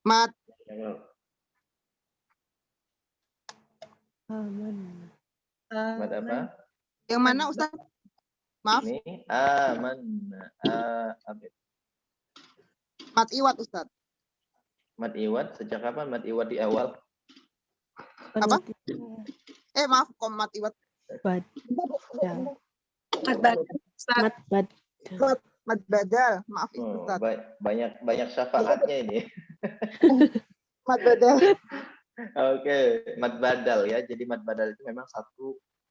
Mat Aman. Mad apa? Yang mana Ustaz? Maaf. Ini aman. Mat iwat Ustaz. Mad iwat sejak kapan mad iwat di awal? Apa? Maaf, kok mat iwat. Bad. Mat badal. Maaf Ustaz. Banyak syafaatnya ini. Mat badal. Oke, mad badal ya. Jadi mad badal itu memang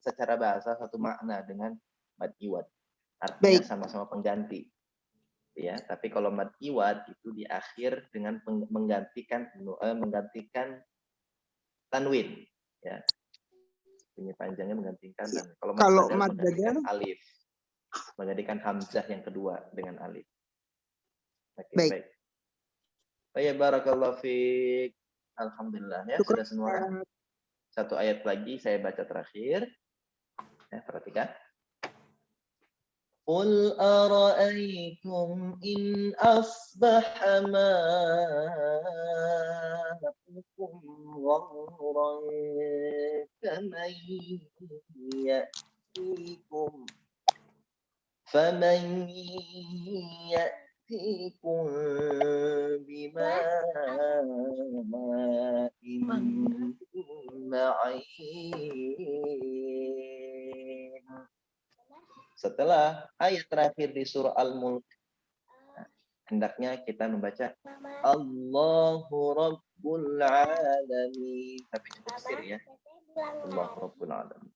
secara bahasa satu makna dengan mad iwat. Artinya sama-sama pengganti. Ya, tapi kalau mad iwat itu di akhir dengan menggantikan tanwin, ya. Bunyi panjangnya menggantikan tanwin. Kalau mad badal menggantikan alif. Menggantikan hamzah yang kedua dengan alif. Oke, baik. Baik, barakallahu fiik. Alhamdulillah ya, sudah semua kan? Satu ayat lagi saya baca terakhir. Ya, perhatikan. Qul ara'aytum in asbaha ma'ukum ghawran kaman ya'tikum faman ya'tikum bima'in ma'in. Setelah ayat terakhir di surah Al-Mulk, hendaknya kita membaca Allahu Rabbul Alamin. Tapi cukup sir ya. Allahu Rabbul Alamin.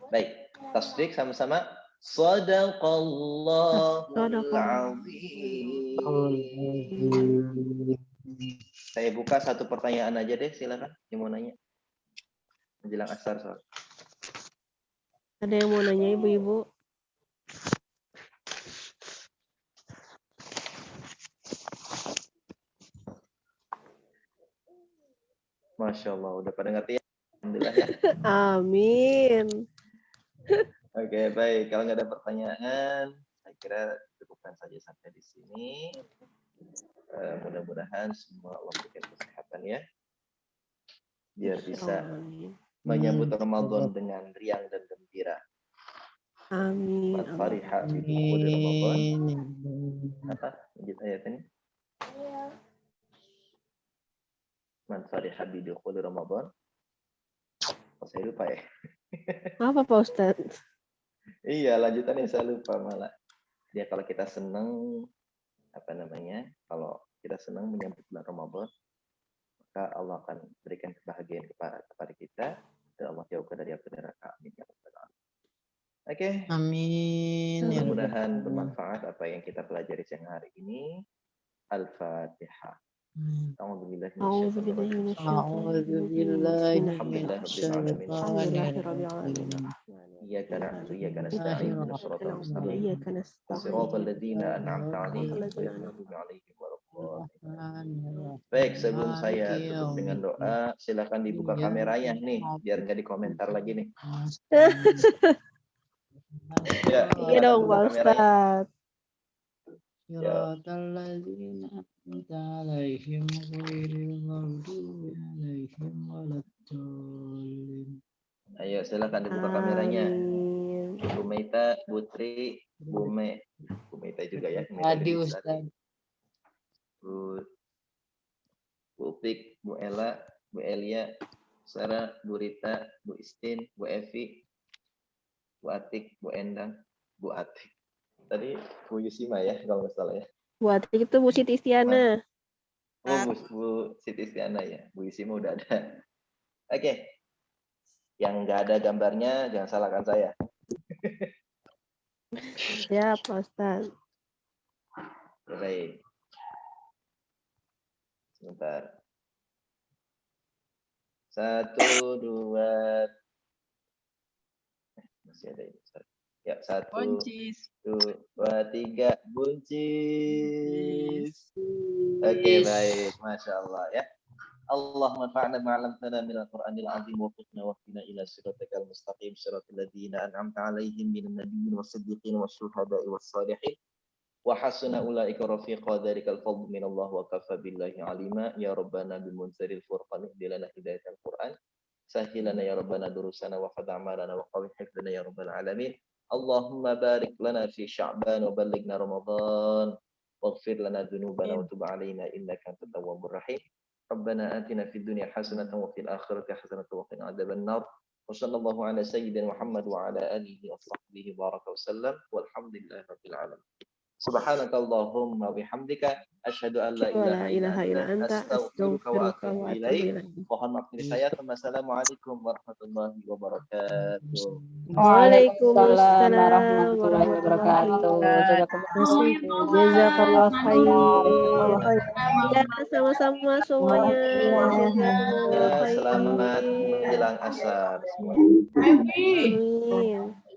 Baik, tasdik sama-sama. Shadaqallahul Azim. Saya buka satu pertanyaan aja deh, silakan. Yang mau nanya? Menjelang asar soal. Ada yang mau nanya ibu-ibu? Masya Allah, udah pada ngerti ya? Alhamdulillah ya. Amin. Oke, baik. Kalau nggak ada pertanyaan, saya kira cukupkan saja sampai di sini. Mudah-mudahan semua Allah berikan kesehatan ya. Biar bisa menyambut Ramadan dengan riang dan gembira. Amin. Fariha bidukhuli Ramadan. Apa? Lanjut ayat ini. Man fariha bidukhuli Ramadan. Oh, saya lupa ya. Apa Pak Ustadz? Iya, lanjutannya saya lupa malah. Ya kalau kita senang kalau kita senang menyambut bulan Ramadan, maka Allah akan berikan kebahagiaan kepada kita dan Allah jauhkan dari api neraka. Amin ya rabbal alamin. Oke. Amin. Mudah-mudahan bermanfaat apa yang kita pelajari siang hari ini. Al-Fatihah. A'udzubillahi Iyyaka na'budu wa iyyaka nasta'in ihdinas siratal mustaqim siratal ladzina an'amta 'alaihim ghairil maghdubi 'alaihim waladdallin. Baik, sebelum saya tutup dengan doa, silakan dibuka kameranya nih biar nggak dikomentar lagi nih. Ya, iya dong Pak Ustadz. Siratal ladzina an'amta 'alaihim ghairil maghdubi 'alaihim waladdallin. Ayo silakan dibuka kameranya. Bu Meita, Bu Tri, Bu Meita juga ya. Tadi Ustaz. Bu Upik, Bu Ella, Bu Elia, Sarah, Bu Rita, Bu Istin, Bu Evi, Bu Atik, Bu Endang, Bu Atik. Tadi Bu Yusima ya kalau nggak salah ya. Bu Atik itu Bu Siti Istiana. Oh, Bu Siti Istiana ya. Bu Yusima udah ada. Oke. Yang nggak ada gambarnya jangan salahkan saya. Ya Pak Ustadz. Baik. Sebentar. 1, 2. Masih ada ini. Ya, 1, 2, 3. Buncis. Oke, baik. Masya Allah ya. Allahumma fa'na ma'alamtana minal Qur'anil azim wa qutna wa qina ila siratikal mustaqim siratal ladzina an'amta 'alaihim minan nabiyyin was siddiqin was syuhada'i was salihin Wa hasuna ulaika rafiqa dzalikal fadlu minallah wa kafa billahi alima ya rabbana bimunziril furqan ihdilana hidayatal Qur'an sahilana ya rabbana durusana wa qad'amalana wa qawi hifdana ya rabbal alamin. Allahumma barik lana fi sya'ban wa ballighna ramadan waghfir lana dzunubana wa tub 'alaina innaka antat tawwabur rahim. Rabbana atina fid dunya hasanatan wa fil akhirati hasanatan wa qina adzaban nar. Wa sallallahu ala sayyidina Muhammad wa ala alihi wa sahbihi baraka wa sallam walhamdulillahi rabbil alamin. Subhanakallahumma bihamdika asyhadu an la ilaha illa anta astaghfiruka wa atubu ilaik. Mohon maaf dari saya. Wassalamualaikum warahmatullahi wabarakatuh. Waalaikumsalam warahmatullahi wabarakatuh. Jazakallah khair. Ya, sama-sama semuanya. Selamat menjelang asar semuanya. Happy. Amin.